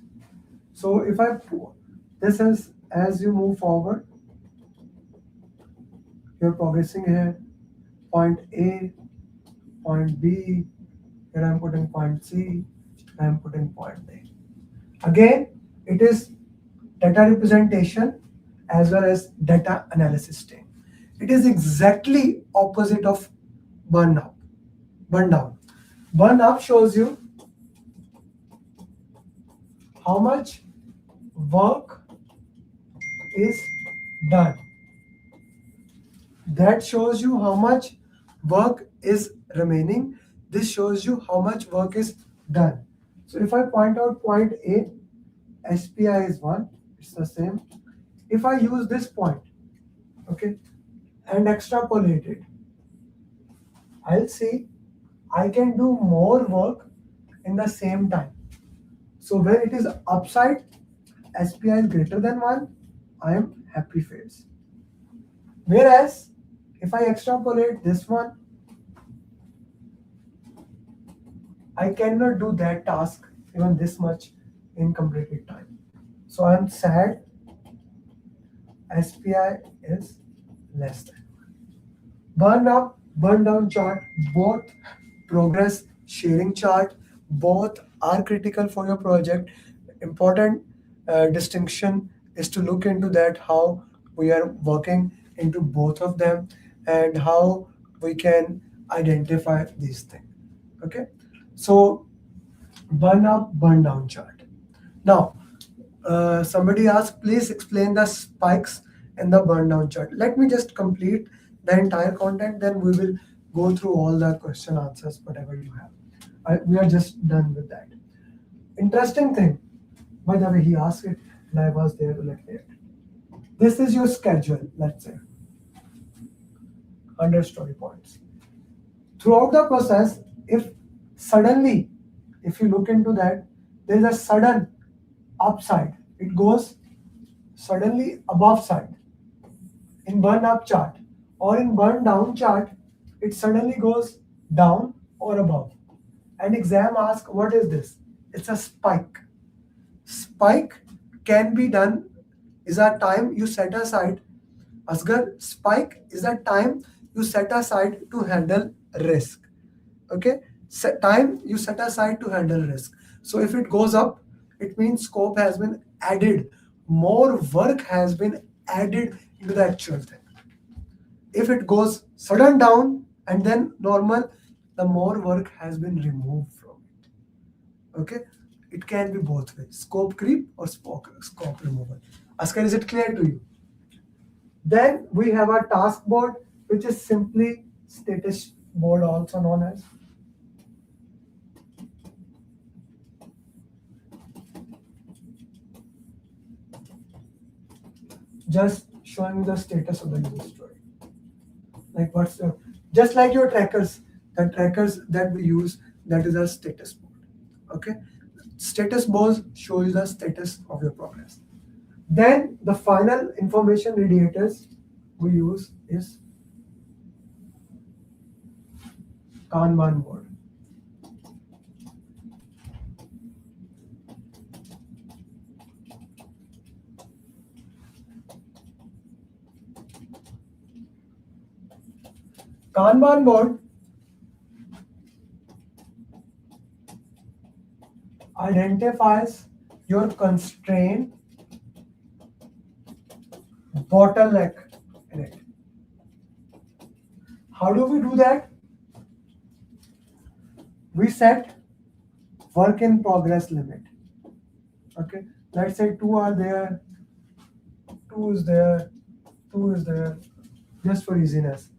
So if this is as you move forward, you're progressing here, point A, point B, here I'm putting point C, I'm putting point D. Again, it is data representation as well as data analysis team. It is exactly opposite of burn up, burn down. Burn up shows you how much work is done. That shows you how much work is remaining. This shows you how much work is done. So if I point out point A, SPI is 1, it's the same. If I use this point, okay, and extrapolate it, I'll see I can do more work in the same time. So when it is upside, SPI is greater than 1, I am happy phase. Whereas if I extrapolate this one, I cannot do that task even this much in completed time. So I'm sad, SPI is less than 1. Burn up, burn down chart, both progress sharing chart, both are critical for your project. Important distinction is to look into that, how we are working into both of them and how we can identify these things. Okay, so burn up, burn down chart. Now, somebody asked, please explain the spikes in the burn down chart. Let me just complete the entire content, then we will go through all the question answers, whatever you have. We are just done with that. Interesting thing, by the way, he asked it and I was there to let it. This is your schedule, let's say, 100 story points. Throughout the process, if suddenly, if you look into that, there is a sudden upside, it goes suddenly above side in burn up chart, or in burn down chart, it suddenly goes down or above. And exam asks, what is this? It's a spike. Spike can be done, is a time you set aside. Asgar, spike is a time you set aside to handle risk. Okay, time you set aside to handle risk. So if it goes up, it means scope has been added, more work has been added into the actual thing. If it goes sudden down and then normal, the more work has been removed from it. Okay, it can be both ways, scope creep or scope removal. Askar, is it clear to you? Then we have a task board, which is simply status board, also known as. Just showing the status of the user story. Like what's the, just like your trackers, the trackers that we use, that is a status board. Okay, status boards show you the status of your progress. Then the final information radiators we use is Kanban board. Kanban board identifies your constraint, bottleneck in it. How do we do that? We set work in progress limit. Okay, let's say 2 are there, 2 is there, 2 is there, just for easiness.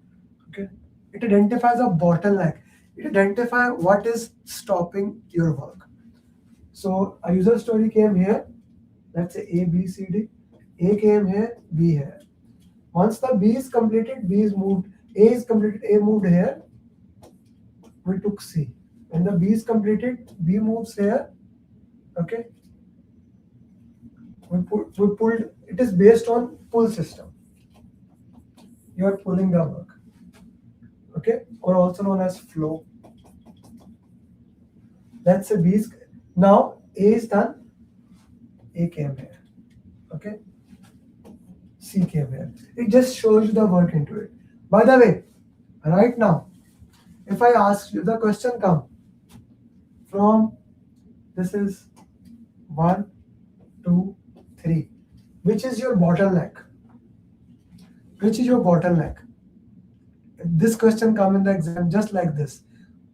Okay, it identifies a bottleneck. It identifies what is stopping your work. So a user story came here, let's say A, B, C, D. A came here, B here. Once the B is completed, B is moved. A is completed, A moved here. We took C. When the B is completed, B moves here. Okay. We pulled. It is based on pull system. You are pulling the work. Okay, or also known as flow. Let's say B is, now A is done, A came here, okay? C came here. It just shows you the work into it. By the way, right now, if I ask you, the question come from, this is 1, 2, 3. Which is your bottleneck? Which is your bottleneck? If this question come in the exam just like this,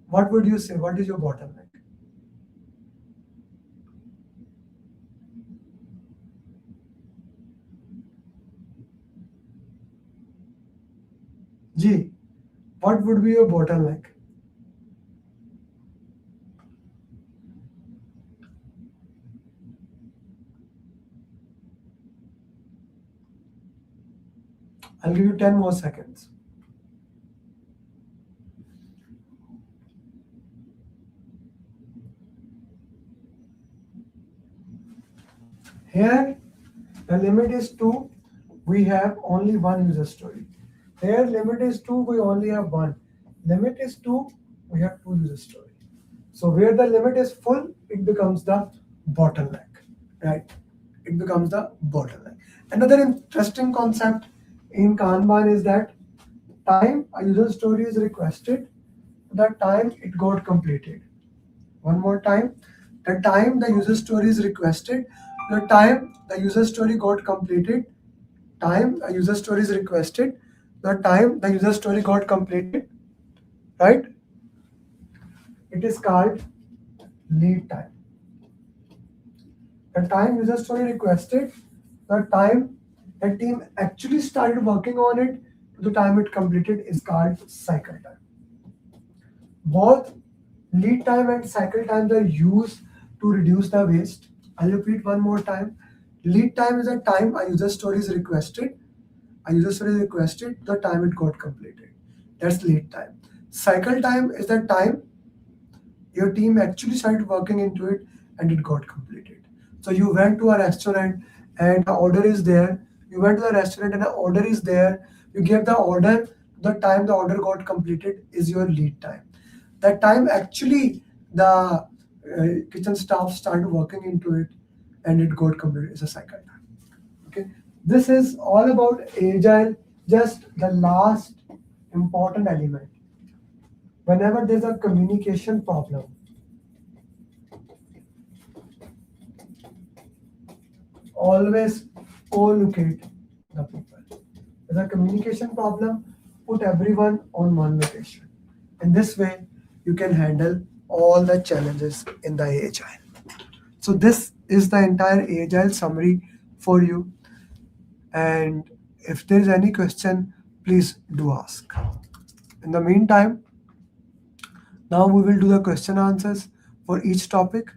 what would you say? What is your bottleneck? G, what would be your bottleneck? I'll give you 10 more seconds. Here, the limit is 2. We have only one user story. Here, limit is 2. We only have one. Limit is 2. We have 2 user story. So where the limit is full, it becomes the bottleneck, right? It becomes the bottleneck. Another interesting concept in Kanban is that time a user story is requested, the time it got completed. One more time, the time the user story is requested, the time the user story got completed, time a user story is requested, the time the user story got completed, right? It is called lead time. The time user story requested, the time the team actually started working on it, to the time it completed is called cycle time. Both lead time and cycle times are used to reduce the waste. I'll repeat one more time. Lead time is the time a user story is requested. A user story is requested, the time it got completed. That's lead time. Cycle time is the time your team actually started working into it and it got completed. So you went to a restaurant and the order is there. You went to the restaurant and the order is there. You gave the order, the time the order got completed is your lead time. That time actually the kitchen staff started working into it and it got completed is a cycle time. Okay, this is all about agile. Just the last important element. Whenever there's a communication problem, always co-locate the people. There's a communication problem, put everyone on one location. In this way, you can handle all the challenges in the agile. So this is the entire agile summary for you. And if there is any question, please do ask. In the meantime, now we will do the question answers for each topic.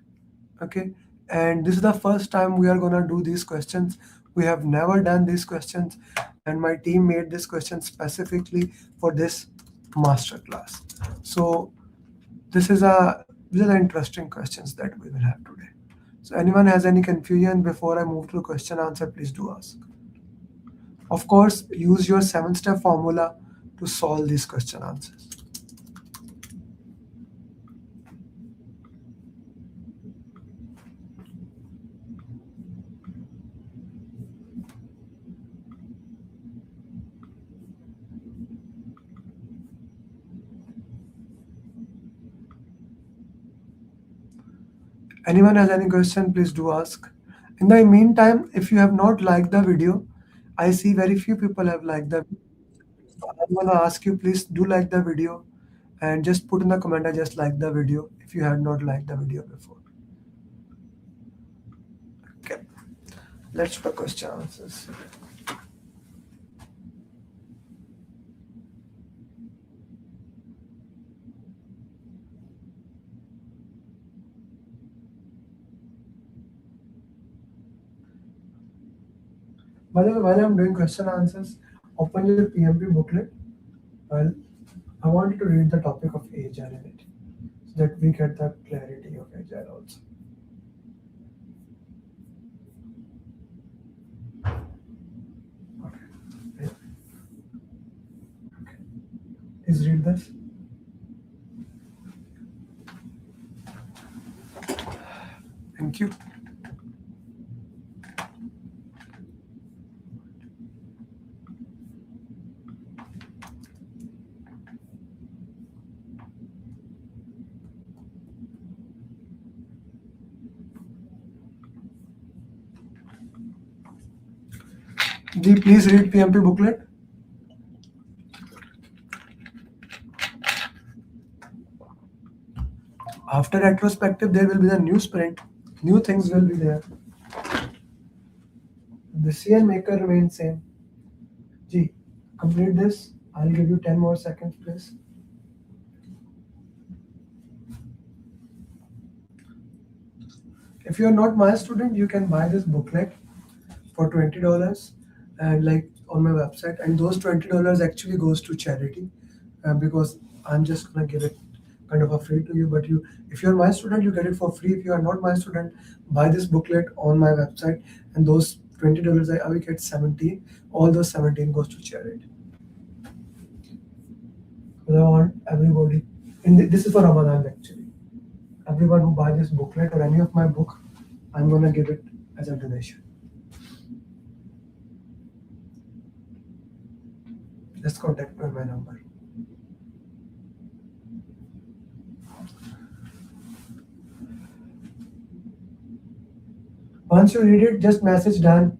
Okay, and this is the first time we are gonna do these questions. We have never done these questions, and my team made this question specifically for this master class. So these are the interesting questions that we will have today. So anyone has any confusion before I move to the question answer, please do ask. Of course, use your 7-step formula to solve these question answers. Anyone has any question, please do ask. In the meantime, if you have not liked the video, I see very few people have liked the video. So I'm gonna ask you, please do like the video and just put in the comment, I just like the video if you have not liked the video before. Okay, let's do the question answers. By the way, while I'm doing question answers, open your PMP booklet. Well, I want you to read the topic of Agile in it, so that we get the clarity of Agile also. Okay. Please read this. you. Ji, please read PMP booklet. After retrospective, there will be the new sprint. New things will be there. The CN maker remains same. Ji, complete this. I'll give you 10 more seconds, please. If you are not my student, you can buy this booklet for $20 and like on my website, and those $20 actually goes to charity because I'm just gonna give it kind of a free to you. But you, if you're my student, you get it for free. If you are not my student, buy this booklet on my website, and those $20 I will get 17. All those 17 goes to charity. So I want everybody. This is for Ramadan actually. Everyone who buy this booklet or any of my book, I'm gonna give it as a donation. Just contact me on my number. Once you read it, just message done.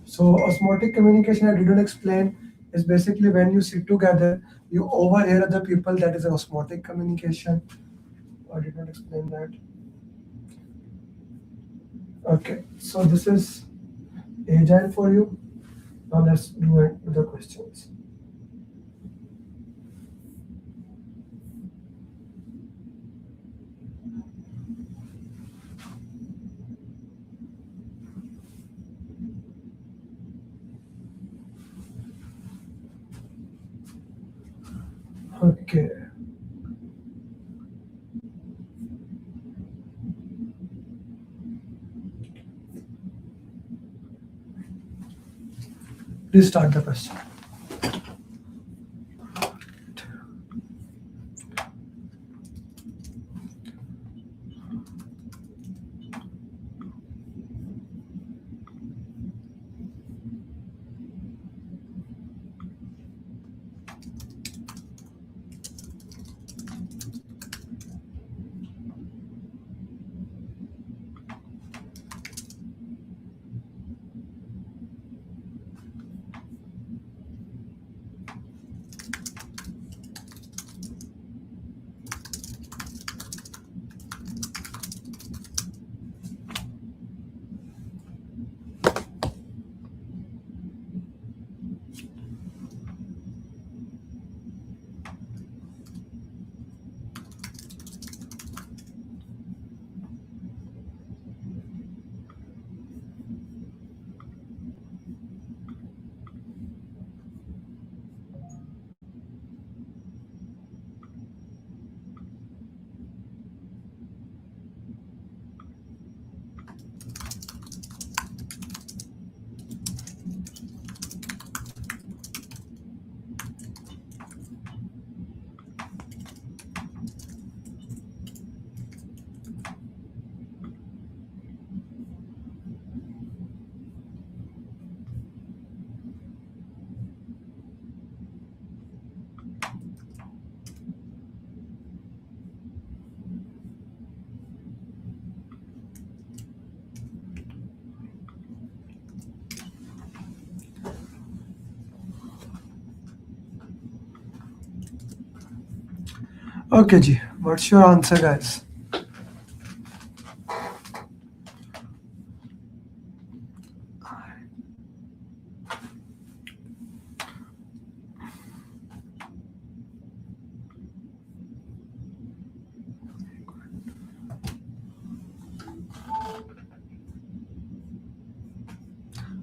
So osmotic communication, I didn't explain, is basically when you sit together, you overhear other people. That is osmotic communication. I did not explain that. Okay, so this is Agile for you. Now let's do it with the questions. Okay. Restart the question. Okay, Ji. What's your answer, guys?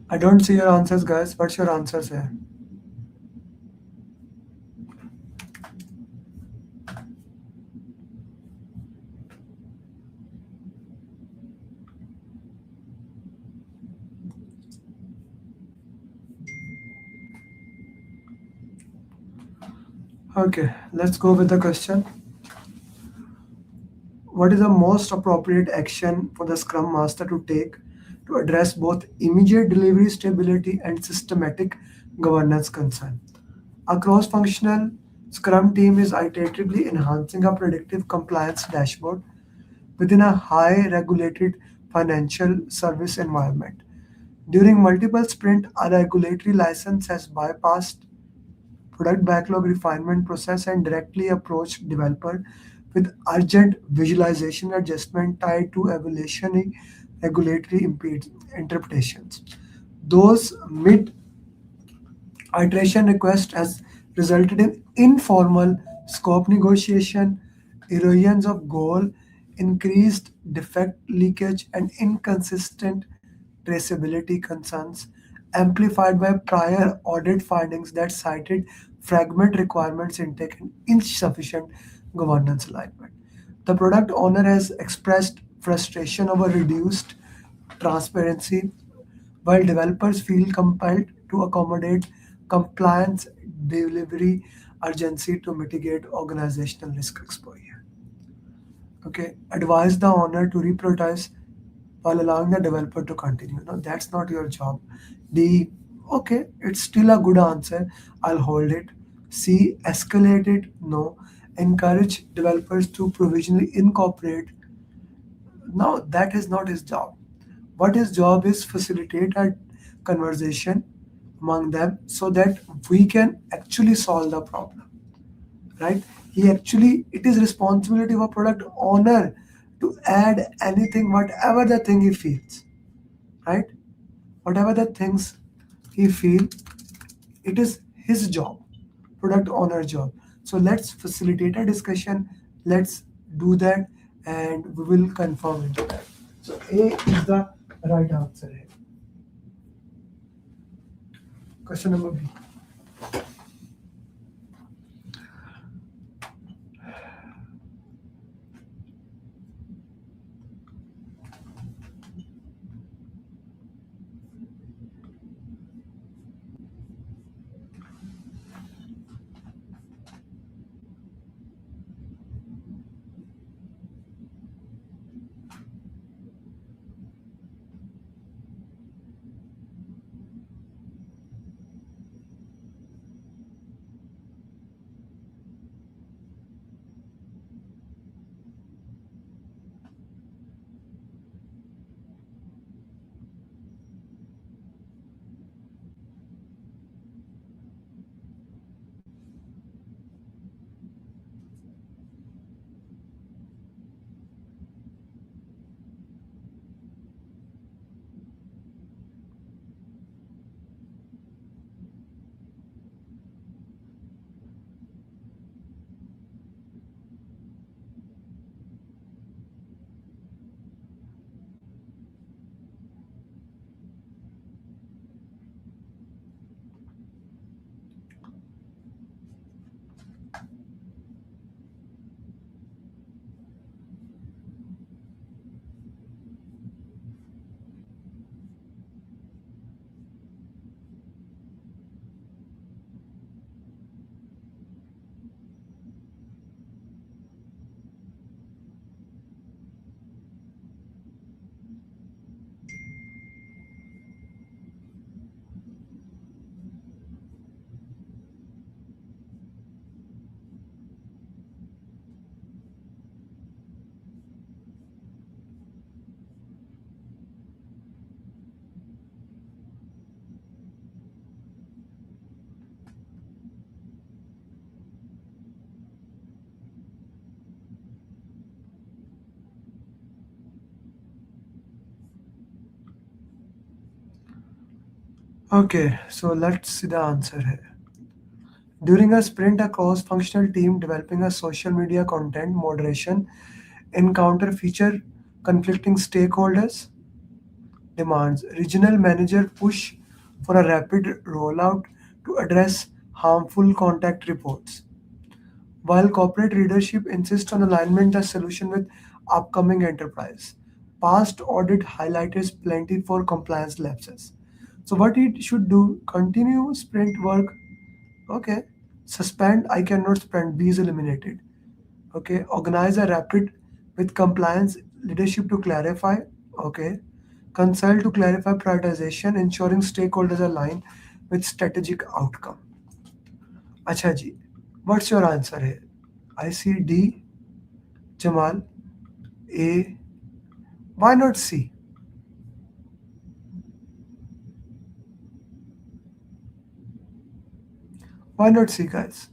I don't see your answers, guys. What's your answers here? Okay, let's go with the question. What is the most appropriate action for the Scrum Master to take to address both immediate delivery stability and systematic governance concern? A cross-functional Scrum team is iteratively enhancing a predictive compliance dashboard within a high regulated financial service environment. During multiple sprint, a regulatory license has bypassed product backlog refinement process and directly approached developer with urgent visualization adjustment tied to evaluating regulatory interpretations. Those mid iteration request has resulted in informal scope negotiation, erosions of goal, increased defect leakage, and inconsistent traceability concerns, amplified by prior audit findings that cited fragment requirements intake and insufficient governance alignment. The product owner has expressed frustration over reduced transparency, while developers feel compelled to accommodate compliance delivery urgency to mitigate organizational risk exposure. Okay, advise the owner to reprioritize while allowing the developer to continue. No, that's not your job. The okay, it's still a good answer. I'll hold it. C, escalate it. No, encourage developers to provisionally incorporate. No, that is not his job. What his job is facilitate a conversation among them so that we can actually solve the problem, right? It is responsibility of a product owner to add anything, whatever the thing he feels, right? Whatever the things he feel, it is his job, product owner job. So let's facilitate a discussion. Let's do that, and we will confirm into that. So A is the right answer here. Question number B. Okay, so let's see the answer here. During a sprint, a cross-functional team developing a social media content moderation encounter feature conflicting stakeholders demands. Regional manager push for a rapid rollout to address harmful contact reports. While corporate leadership insists on alignment the solution with upcoming enterprise. Past audit highlighted plenty for compliance lapses. So what it should do, continue sprint work. Okay. Suspend, I cannot spend, B is eliminated. Okay. Organize a rapid with compliance leadership to clarify. Okay. Consult to clarify prioritization, ensuring stakeholders align with strategic outcome. Acha ji, what's your answer here? I see D, Jamal, A. Why not C? Why not C, guys?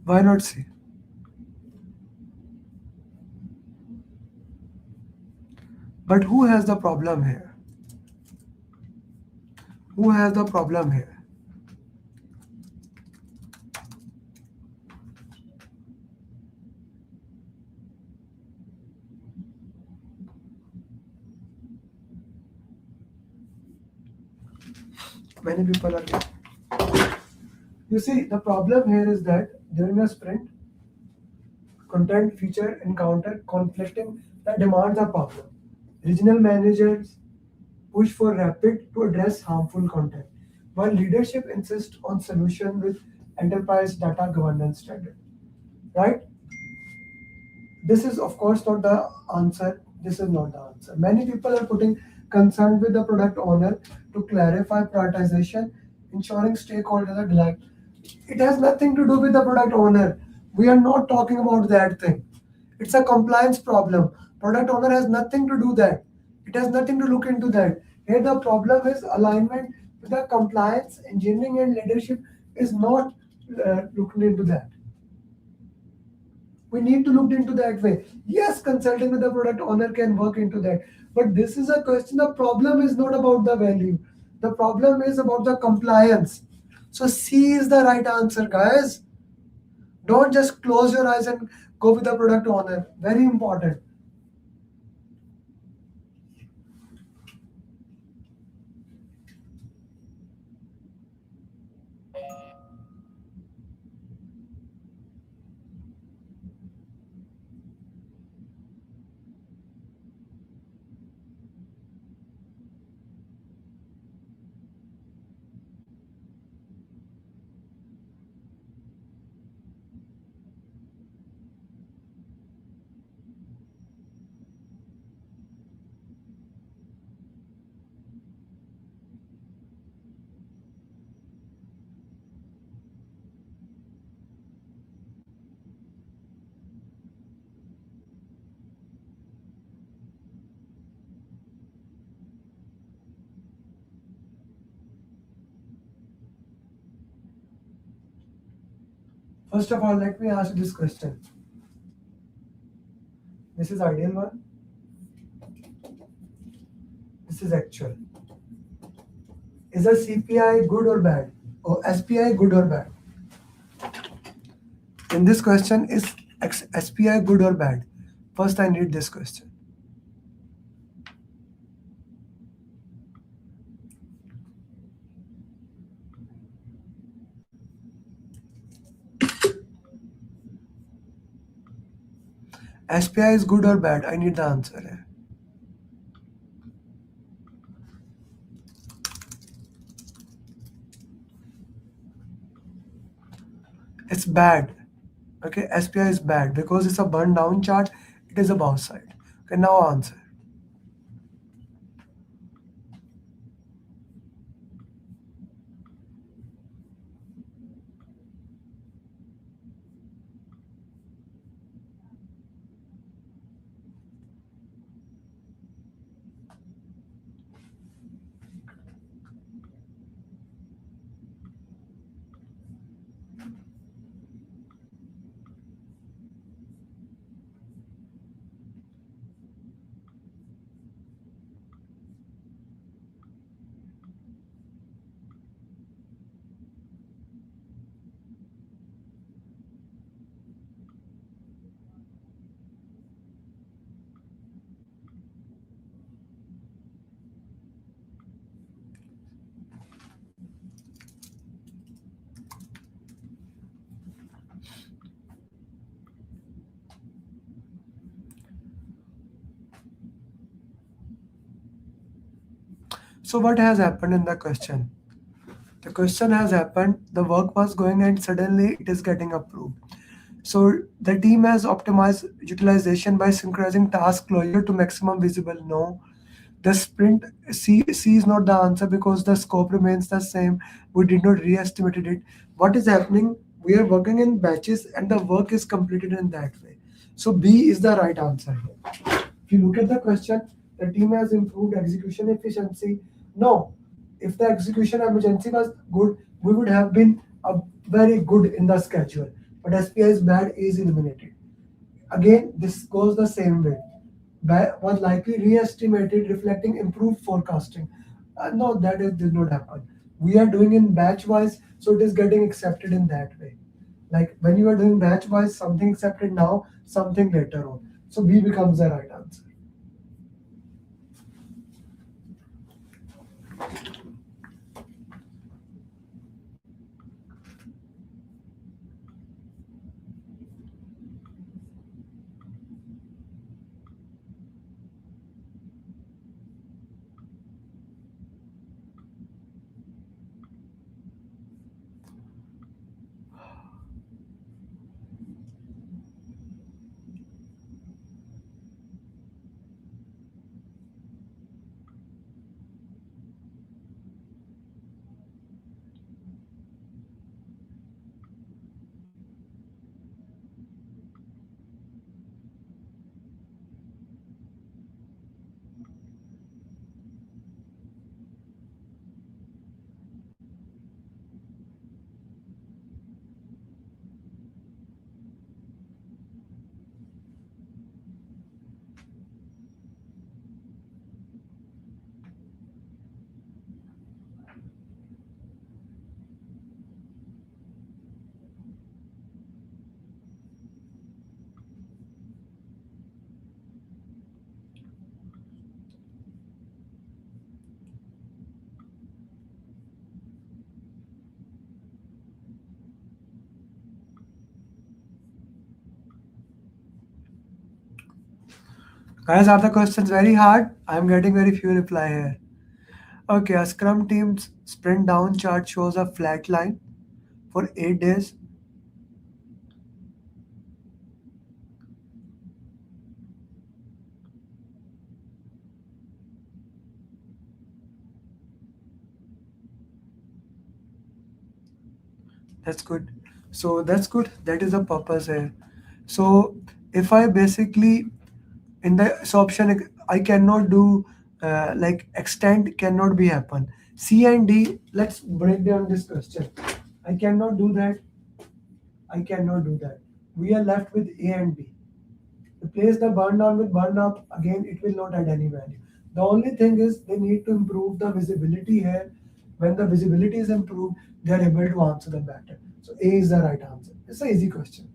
Why not C? But who has the problem here? Who has the problem here? Many people are here. You see, the problem here is that during a sprint, content feature encounter conflicting the demands are problem. Regional managers push for rapid to address harmful content, while leadership insists on solution with enterprise data governance standard. Right? This is of course not the answer. This is not the answer. Many people are putting concern with the product owner to clarify prioritization, ensuring stakeholders are aligned. It has nothing to do with the product owner. We are not talking about that thing. It's a compliance problem. Product owner has nothing to do that. It has nothing to look into that. Here the problem is alignment with the compliance, engineering and leadership is not looking into that. We need to look into that way. Yes, consulting with the product owner can work into that. But this is a question. The problem is not about the value. The problem is about the compliance. So C is the right answer, guys. Don't just close your eyes and go with the product owner. Very important. First of all, let me ask you this question. This is ideal one. This is actual. Is a CPI good or bad? Or SPI good or bad? In this question, is SPI good or bad? First, I need this question. SPI is good or bad? I need the answer here. It's bad. Okay, SPI is bad because it's a burn down chart. It is a bow side. Okay, now answer. So what has happened in the question? The question has happened, the work was going and suddenly it is getting approved. So the team has optimized utilization by synchronizing task closure to maximum visible. No. The sprint C is not the answer because the scope remains the same. We did not re-estimated it. What is happening? We are working in batches and the work is completed in that way. So B is the right answer here. If you look at the question, the team has improved execution efficiency. No, if the execution efficiency was good, we would have been very good in the schedule. But SPI is bad, A is eliminated. Again, this goes the same way. Was likely re-estimated, reflecting improved forecasting. No, did not happen. We are doing in batch wise, so it is getting accepted in that way. Like when you are doing batch wise, something accepted now, something later on. So B becomes the right answer. Guys, are the questions very hard? I'm getting very few reply here. Okay, a Scrum team's sprint down chart shows a flat line for 8 days. That's good. So that's good. That is the purpose here. So if I basically in the option I cannot do like extend cannot be happen. C and D. Let's break down this question. I cannot do that. I cannot do that. We are left with A and B. Replace the burn down with burn up. Again, it will not add any value. The only thing is they need to improve the visibility here. When the visibility is improved, they are able to answer them better. So A is the right answer. It's an easy question.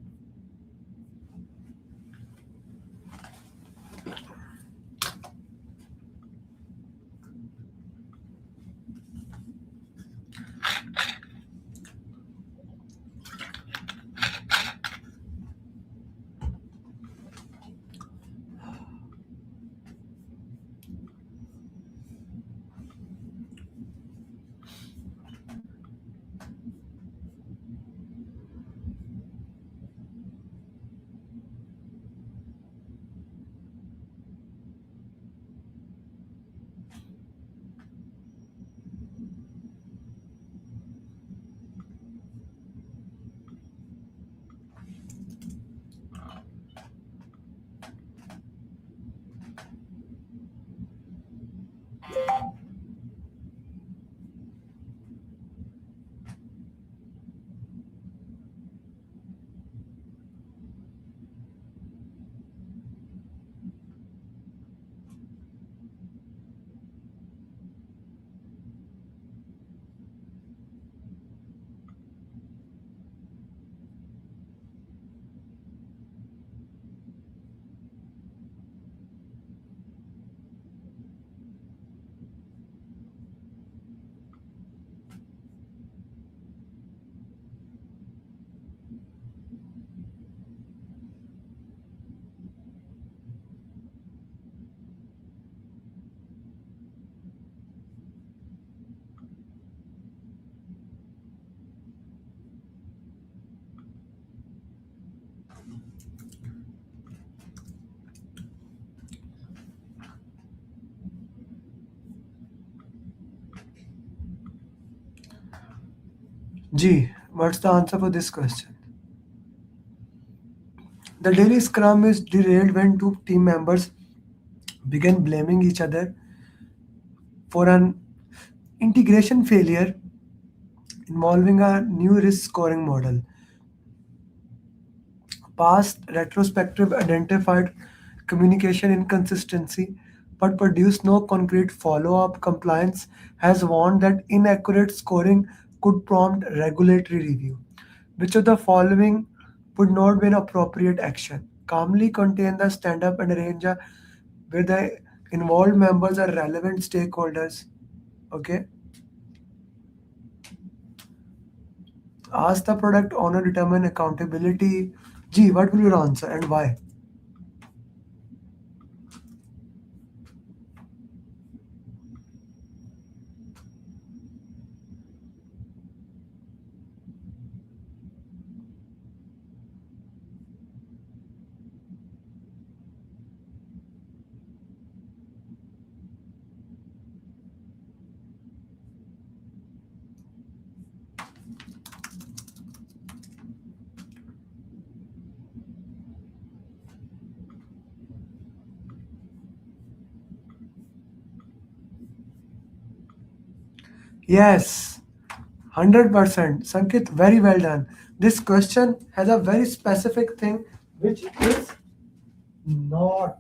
G, what's the answer for this question? The daily scrum is derailed when two team members begin blaming each other for an integration failure involving a new risk scoring model. Past retrospective identified communication inconsistency but produced no concrete follow up. Compliance has warned that inaccurate scoring could prompt regulatory review. Which of the following would not be an appropriate action? Calmly contain the stand up and arrange a where the involved members are relevant stakeholders. Okay. Ask the product owner, determine accountability. G, what will your answer and why? Yes, 100%. Sankit, very well done. This question has a very specific thing which is not,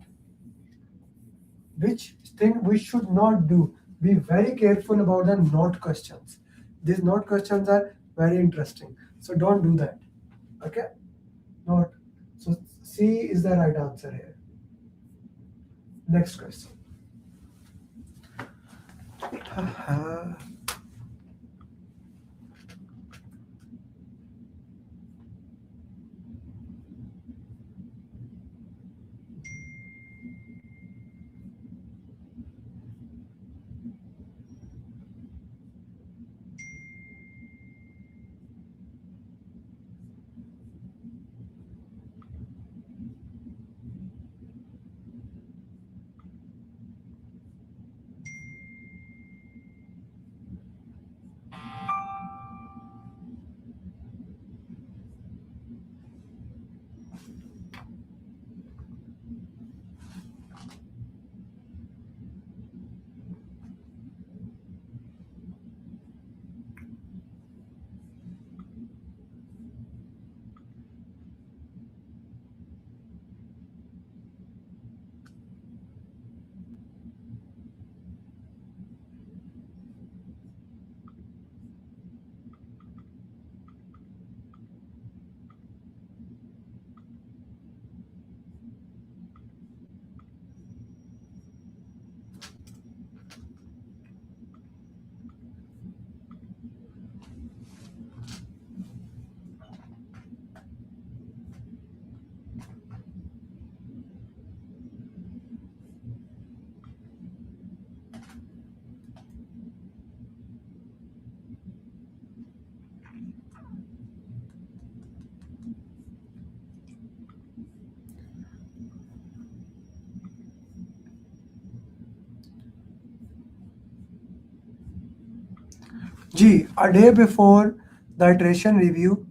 which thing we should not do. Be very careful about the not questions. These not questions are very interesting. So don't do that. Okay? Not. So C is the right answer here. Next question. G, a day before the iteration review,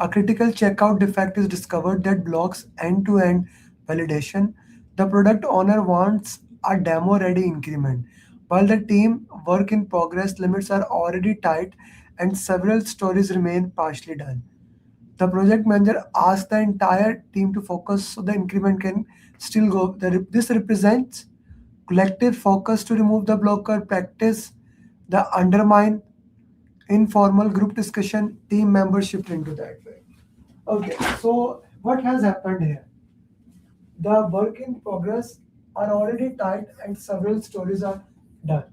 a critical checkout defect is discovered that blocks end-to-end validation. The product owner wants a demo-ready increment, while the team work in progress limits are already tight and several stories remain partially done. The project manager asks the entire team to focus so the increment can still go. This represents collective focus to remove the blocker practice, the undermine informal group discussion, team members shift into that way. Okay, so what has happened here? The work in progress are already tight and several stories are done.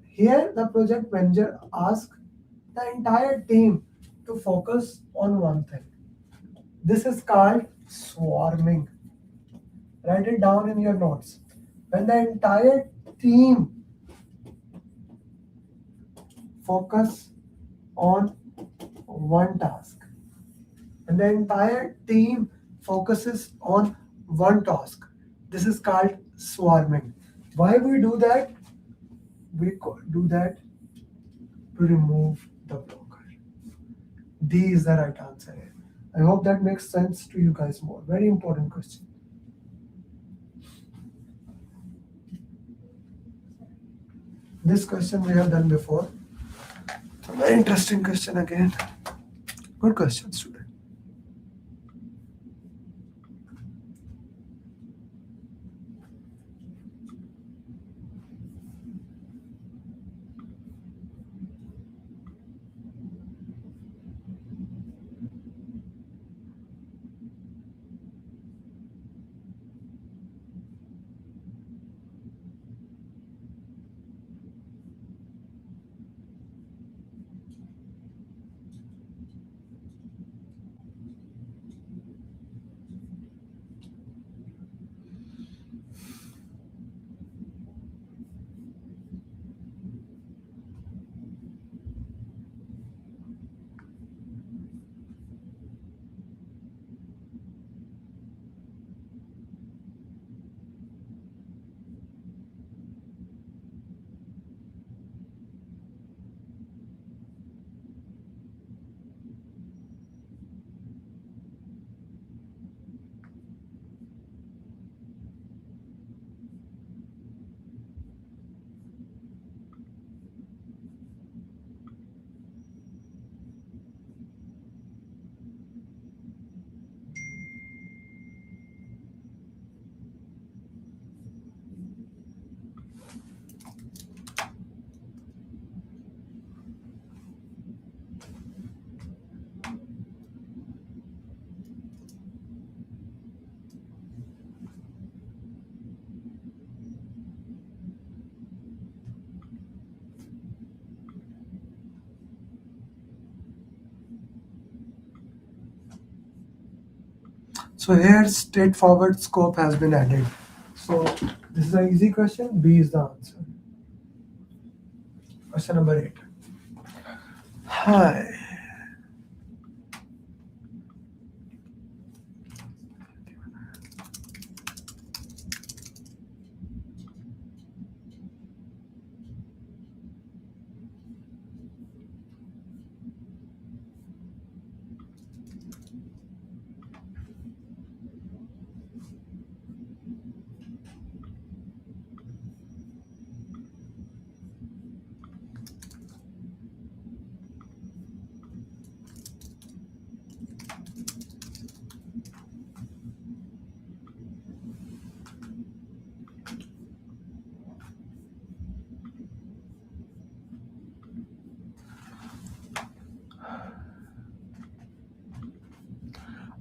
Here, the project manager asks the entire team to focus on one thing. This is called swarming. Write it down in your notes. When the entire team focus on one task, and the entire team focuses on one task. This is called swarming. Why we do that? We do that to remove the blocker. D is the right answer here. I hope that makes sense to you guys more. Very important question. This question we have done before. So very interesting question again. Good question, student. So here straightforward scope has been added. So this is an easy question. B is the answer. Question number 8. Hi.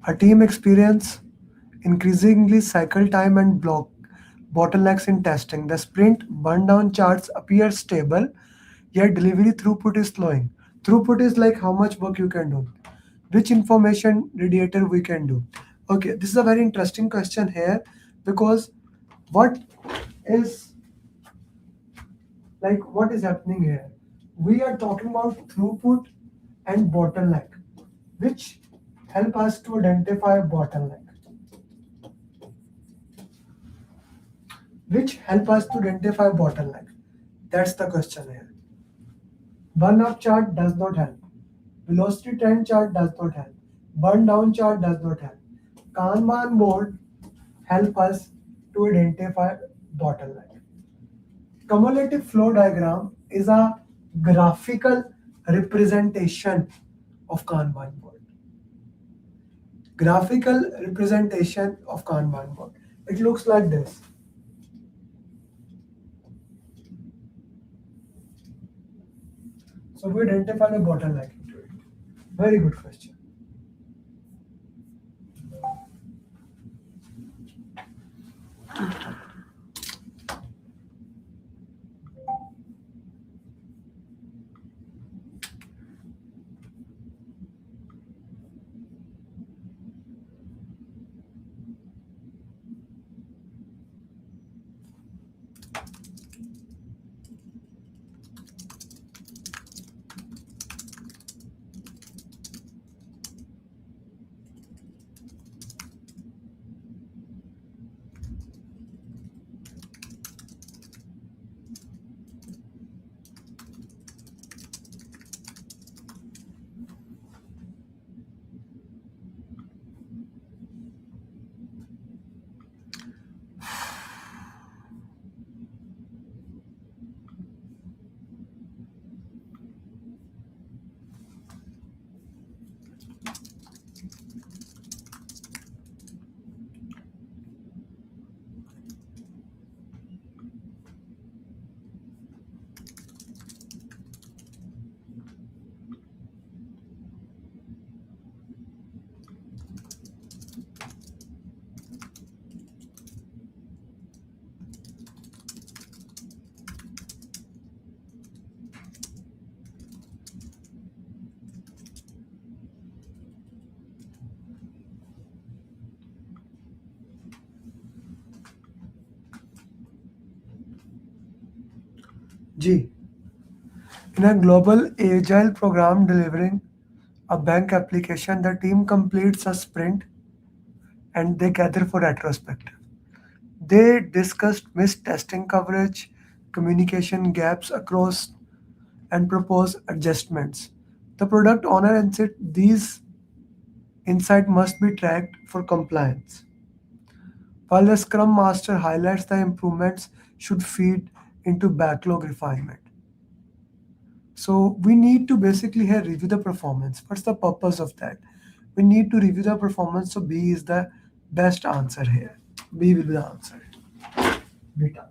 A team experience increasingly cycle time and block bottlenecks in testing. The sprint burn down charts appear stable, yet delivery throughput is slowing. Throughput is like how much work you can do, which information radiator we can do. Okay, this is a very interesting question here because what is what is happening here? We are talking about throughput and bottleneck, which help us to identify bottleneck. Which help us to identify bottleneck. That's the question here. Burn up chart does not help. Velocity trend chart does not help. Burn down chart does not help. Kanban board help us to identify bottleneck. Cumulative flow diagram is a graphical representation of Kanban board. Graphical representation of Kanban board. It looks like this. So we identify the bottleneck into it. Very good question. G. In a global agile program delivering a bank application, the team completes a sprint and they gather for retrospective. They discussed missed testing coverage, communication gaps across, and propose adjustments. The product owner insists these insights must be tracked for compliance, while the Scrum Master highlights the improvements should feed into backlog refinement. So we need to basically here review the performance. What's the purpose of that? We need to review the performance. So B is the best answer here. B will be the answer. Beta.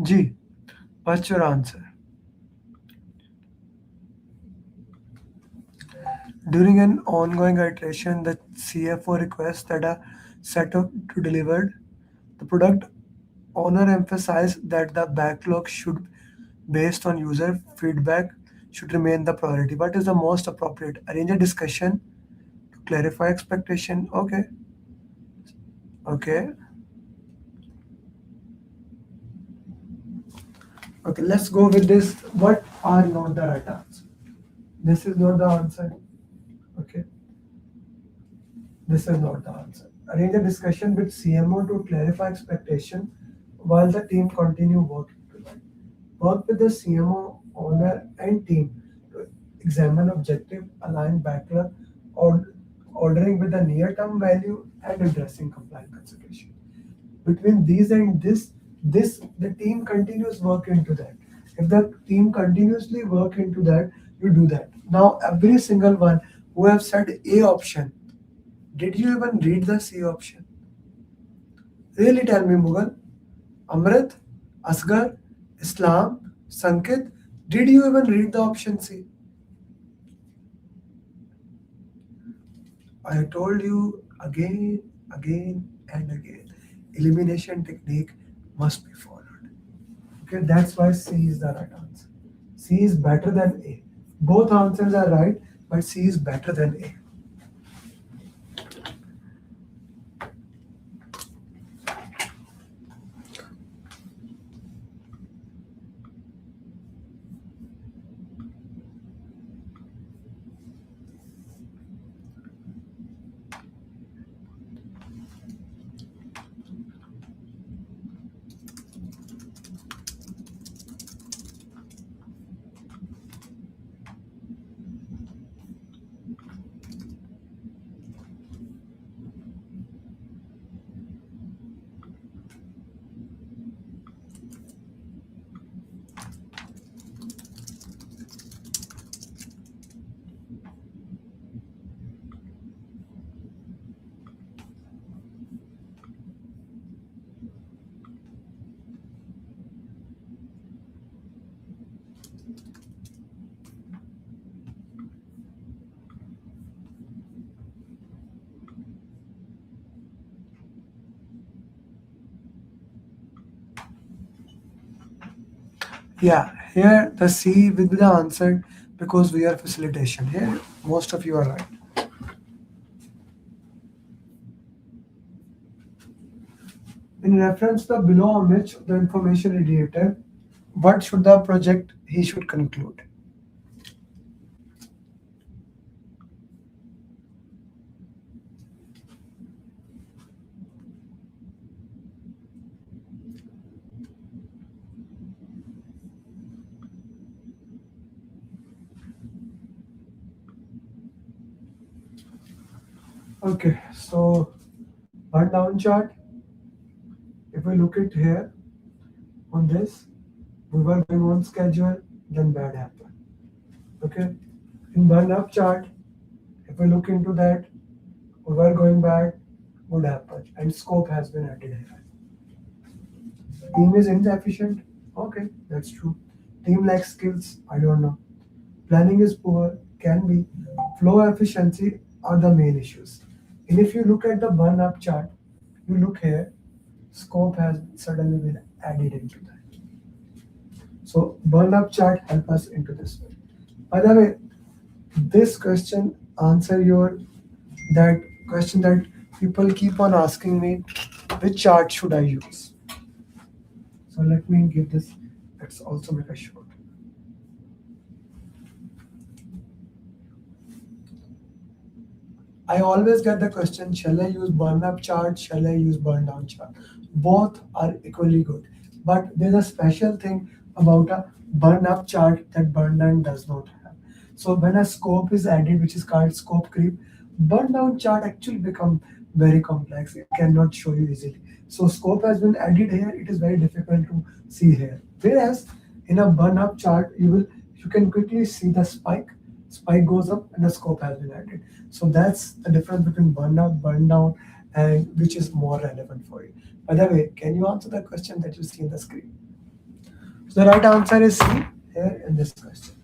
G. What's your answer? During an ongoing iteration, the CFO requests that a set of to delivered. The product owner emphasized that the backlog should, based on user feedback, should remain the priority. What is the most appropriate? Arrange a discussion to clarify expectation. Okay. Okay. Okay, let's go with this. What are not the right answer? This is not the answer. Okay. This is not the answer. Arrange a discussion with CMO to clarify expectation while the team continue working to that. Work with the CMO, owner, and team to examine objective, align backlog, or ordering with the near-term value and addressing compliance consideration. Between these and this the team continues work into that. If the team continuously work into that, you do that. Now every single one who have said A option, did you even read the C option? Really tell me, Mughal, Amrit, Asgar, Islam, Sankit, did you even read the option C? I told you again, and again. Elimination technique must be followed. Okay, that's why C is the right answer. C is better than A. Both answers are right, but C is better than A. Yeah, here the C will be the answer because we are facilitation. Here, most of you are right. In reference to the below image of the information radiator, what should the project he should conclude? Okay, so burn down chart. If we look at here on this, we were going on schedule, then bad happened. Okay, in burn up chart, if we look into that, we were going bad, good happened, and scope has been added here. Team is inefficient. Okay, that's true. Team lacks skills. I don't know. Planning is poor. Can be. Flow efficiency are the main issues. And if you look at the burn up chart, you look here, scope has suddenly been added into that. So burn up chart help us into this way. By the way, this question answer your that question that people keep on asking me, which chart should I use? So let me give this. Let's also make a short. I always get the question, shall I use burn up chart? Shall I use burn down chart? Both are equally good. But there's a special thing about a burn up chart that burn down does not have. So when a scope is added, which is called scope creep, burn down chart actually become very complex. It cannot show you easily. So scope has been added here. It is very difficult to see here. Whereas in a burn up chart, you can quickly see the spike. Spike goes up and the scope has been added. So that's the difference between burn up, burn down, and which is more relevant for you. By the way, can you answer the question that you see in the screen? So the right answer is C here in this question.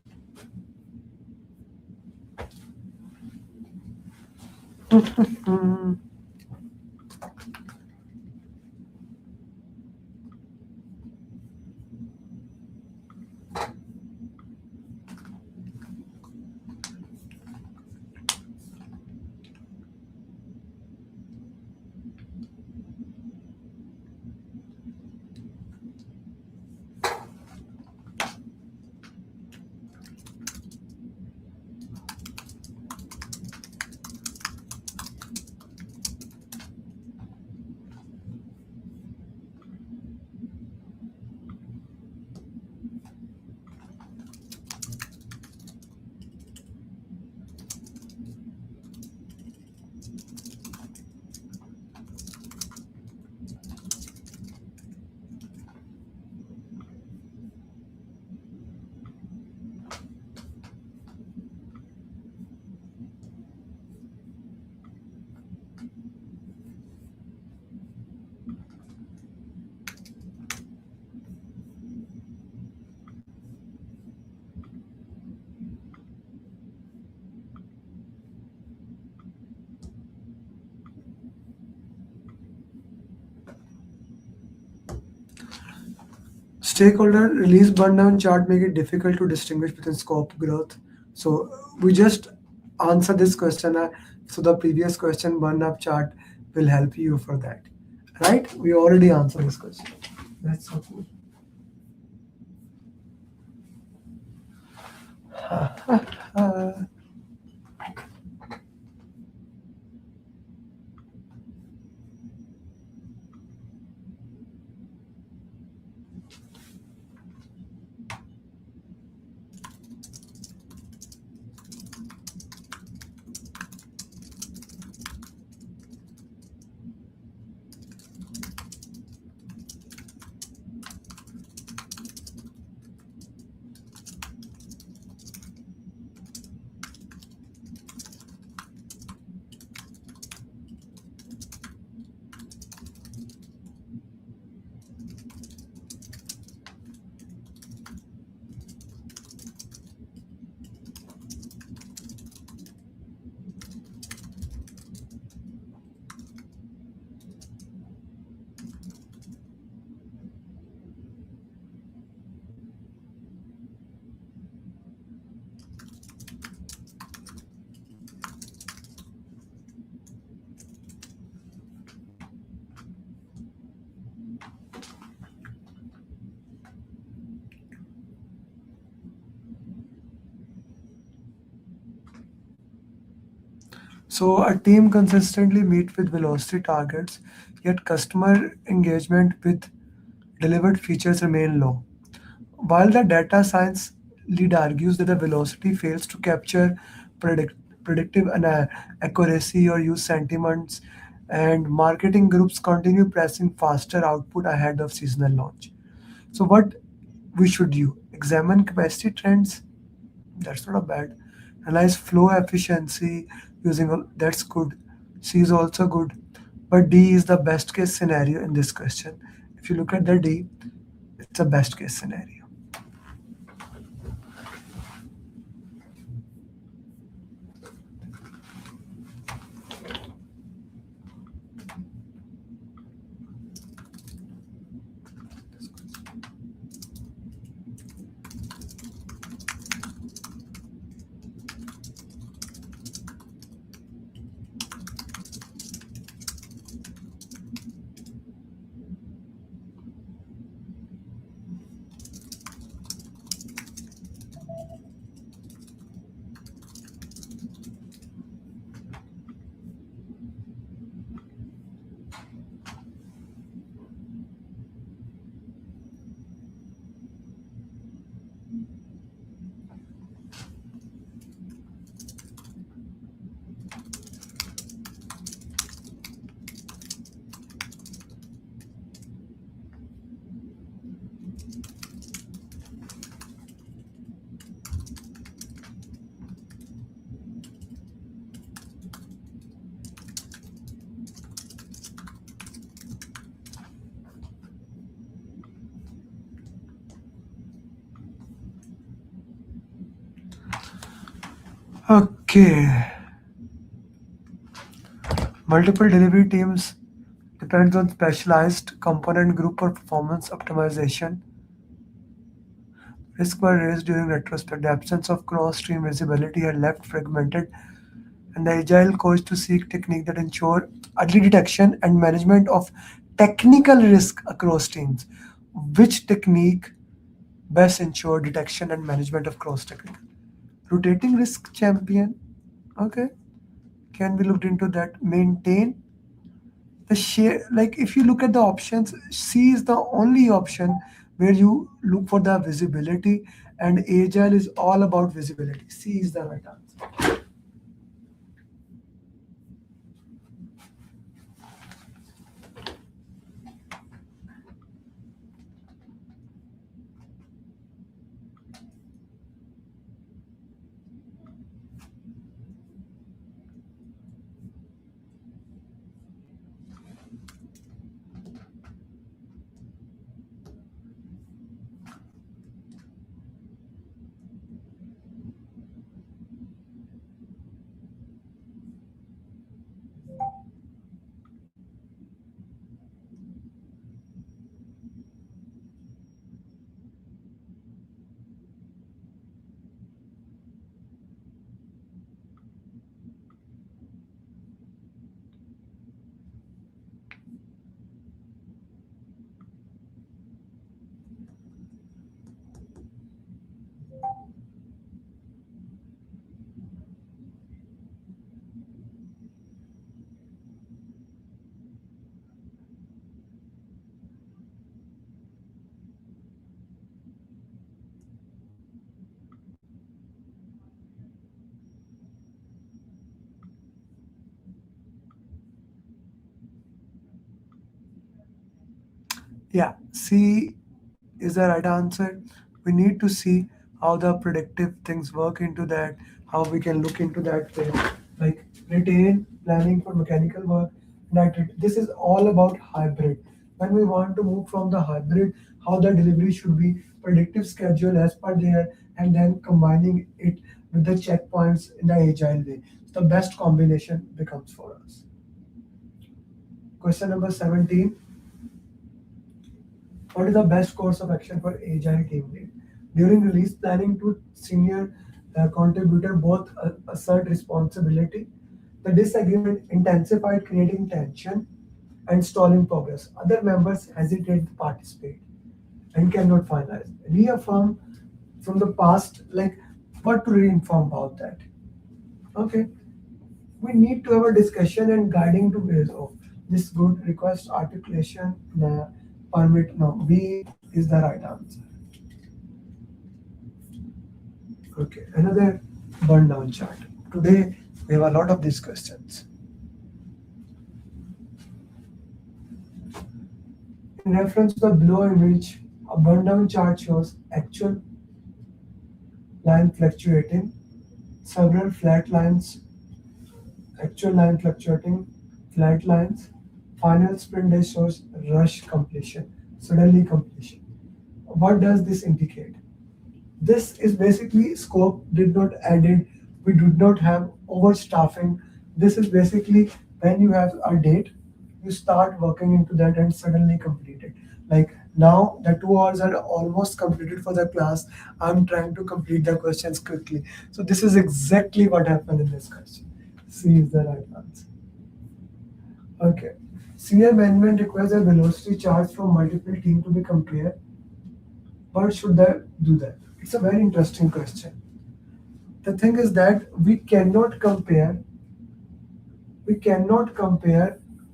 Stakeholder release burn down chart make it difficult to distinguish between scope growth. So we just answer this question. So the previous question burn up chart will help you for that. Right? We already answered this question. That's so cool. So a team consistently meet with velocity targets, yet customer engagement with delivered features remain low. While the data science lead argues that the velocity fails to capture predict, predictive accuracy or use sentiments, and marketing groups continue pressing faster output ahead of seasonal launch. So what we should do? Examine capacity trends. That's not a bad. Analyze flow efficiency using that's good. C is also good. But D is the best case scenario in this question. If you look at the D, it's a best case scenario. Okay. Multiple delivery teams depends on specialized component group or performance optimization. Risk were raised during retrospect. The absence of cross-stream visibility had left fragmented and the agile coach to seek techniques that ensure early detection and management of technical risk across teams. Which technique best ensure detection and management of cross technical? Rotating risk champion. Okay. Can be looked into that. Maintain the share. Like if you look at the options, C is the only option where you look for the visibility, and agile is all about visibility. C is the right answer. Yeah, C is the right answer. We need to see how the predictive things work into that, how we can look into that way. Like retain planning for mechanical work. This is all about hybrid. When we want to move from the hybrid, how the delivery should be, predictive schedule as per there, and then combining it with the checkpoints in the agile way. The best combination becomes for us. Question number 17. What is the best course of action for agile team lead? During release planning to senior contributor both assert responsibility. The disagreement intensified, creating tension and stalling progress. Other members hesitate to participate and cannot finalize. Reaffirm from the past, like what to reinform about that. Okay. we need to have a discussion and guiding to ways of this good request articulation permit. No, B is the right answer. Okay, another burn down chart. Today we have a lot of these questions. In reference to the below image, a burn down chart shows actual line fluctuating, several flat lines, actual line fluctuating, flat lines, final sprint day shows rush completion, suddenly completion. What does this indicate? This is basically scope did not added, we did not have overstaffing. This is basically when you have a date, you start working into that and suddenly complete it. Like now the 2 hours are almost completed for the class. I'm trying to complete the questions quickly. So this is exactly what happened in this question. C is the right answer. Okay. Senior management requires a velocity chart from multiple teams to be compared. Why should they do that? It's a very interesting question. The thing is that we cannot compare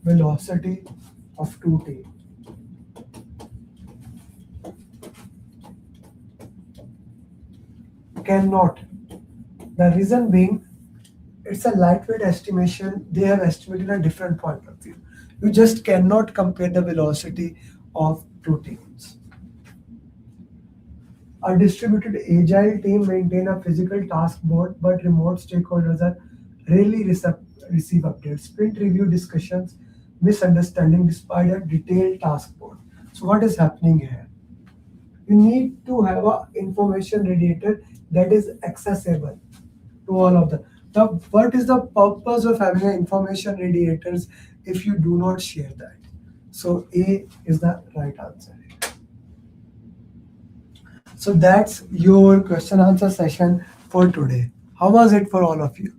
velocity of two teams. Cannot. The reason being, it's a lightweight estimation. They have estimated a different point of view. You just cannot compare the velocity of two teams. A distributed agile team maintain a physical task board, but remote stakeholders are rarely receive updates. Sprint review discussions, misunderstanding despite a detailed task board. So what is happening here? You need to have an information radiator that is accessible to all of them. Now, what is the purpose of having an information radiators if you do not share that? So A is the right answer. So that's your question answer session for today. How was it for all of you?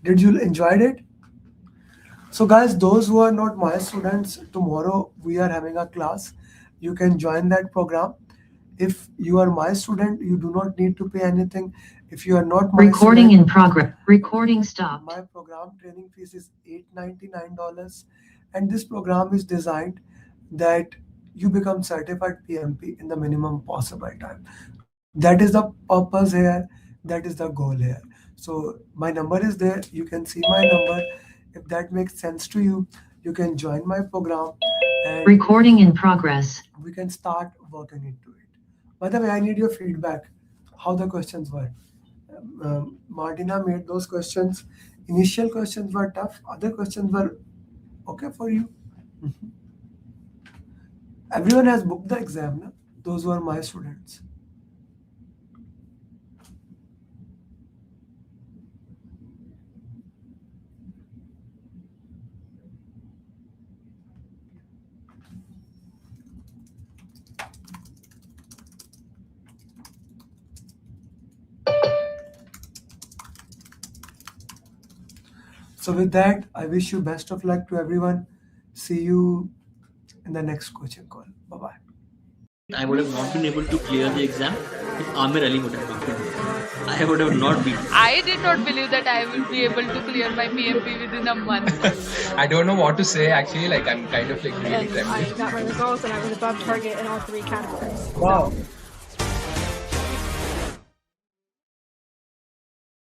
Did you enjoy it? So guys, those who are not my students, tomorrow we are having a class. You can join that program. If you are my student, you do not need to pay anything. If you are not my Recording student, in progress. Recording stopped. my program training fees is $899, and this program is designed that you become certified PMP in the minimum possible time. That is the purpose here. That is the goal here. So my number is there. You can see my number. If that makes sense to you, you can join my program and Recording in progress. we can start working into it. By the way, I need your feedback. How the questions were. Martina made those questions. Initial questions were tough. Other questions were okay for you. Everyone has booked the exam, no? Those who are my students. So with that, I wish you best of luck to everyone. See you in the next coaching call. Bye-bye. I would have not been able to clear the exam if Amir Ali would have not been there. I would have not been. I did not believe that I will be able to clear my PMP within a month. I don't know what to say actually. Like I'm kind of like really I got my results and I was above target in all 3 categories. Wow.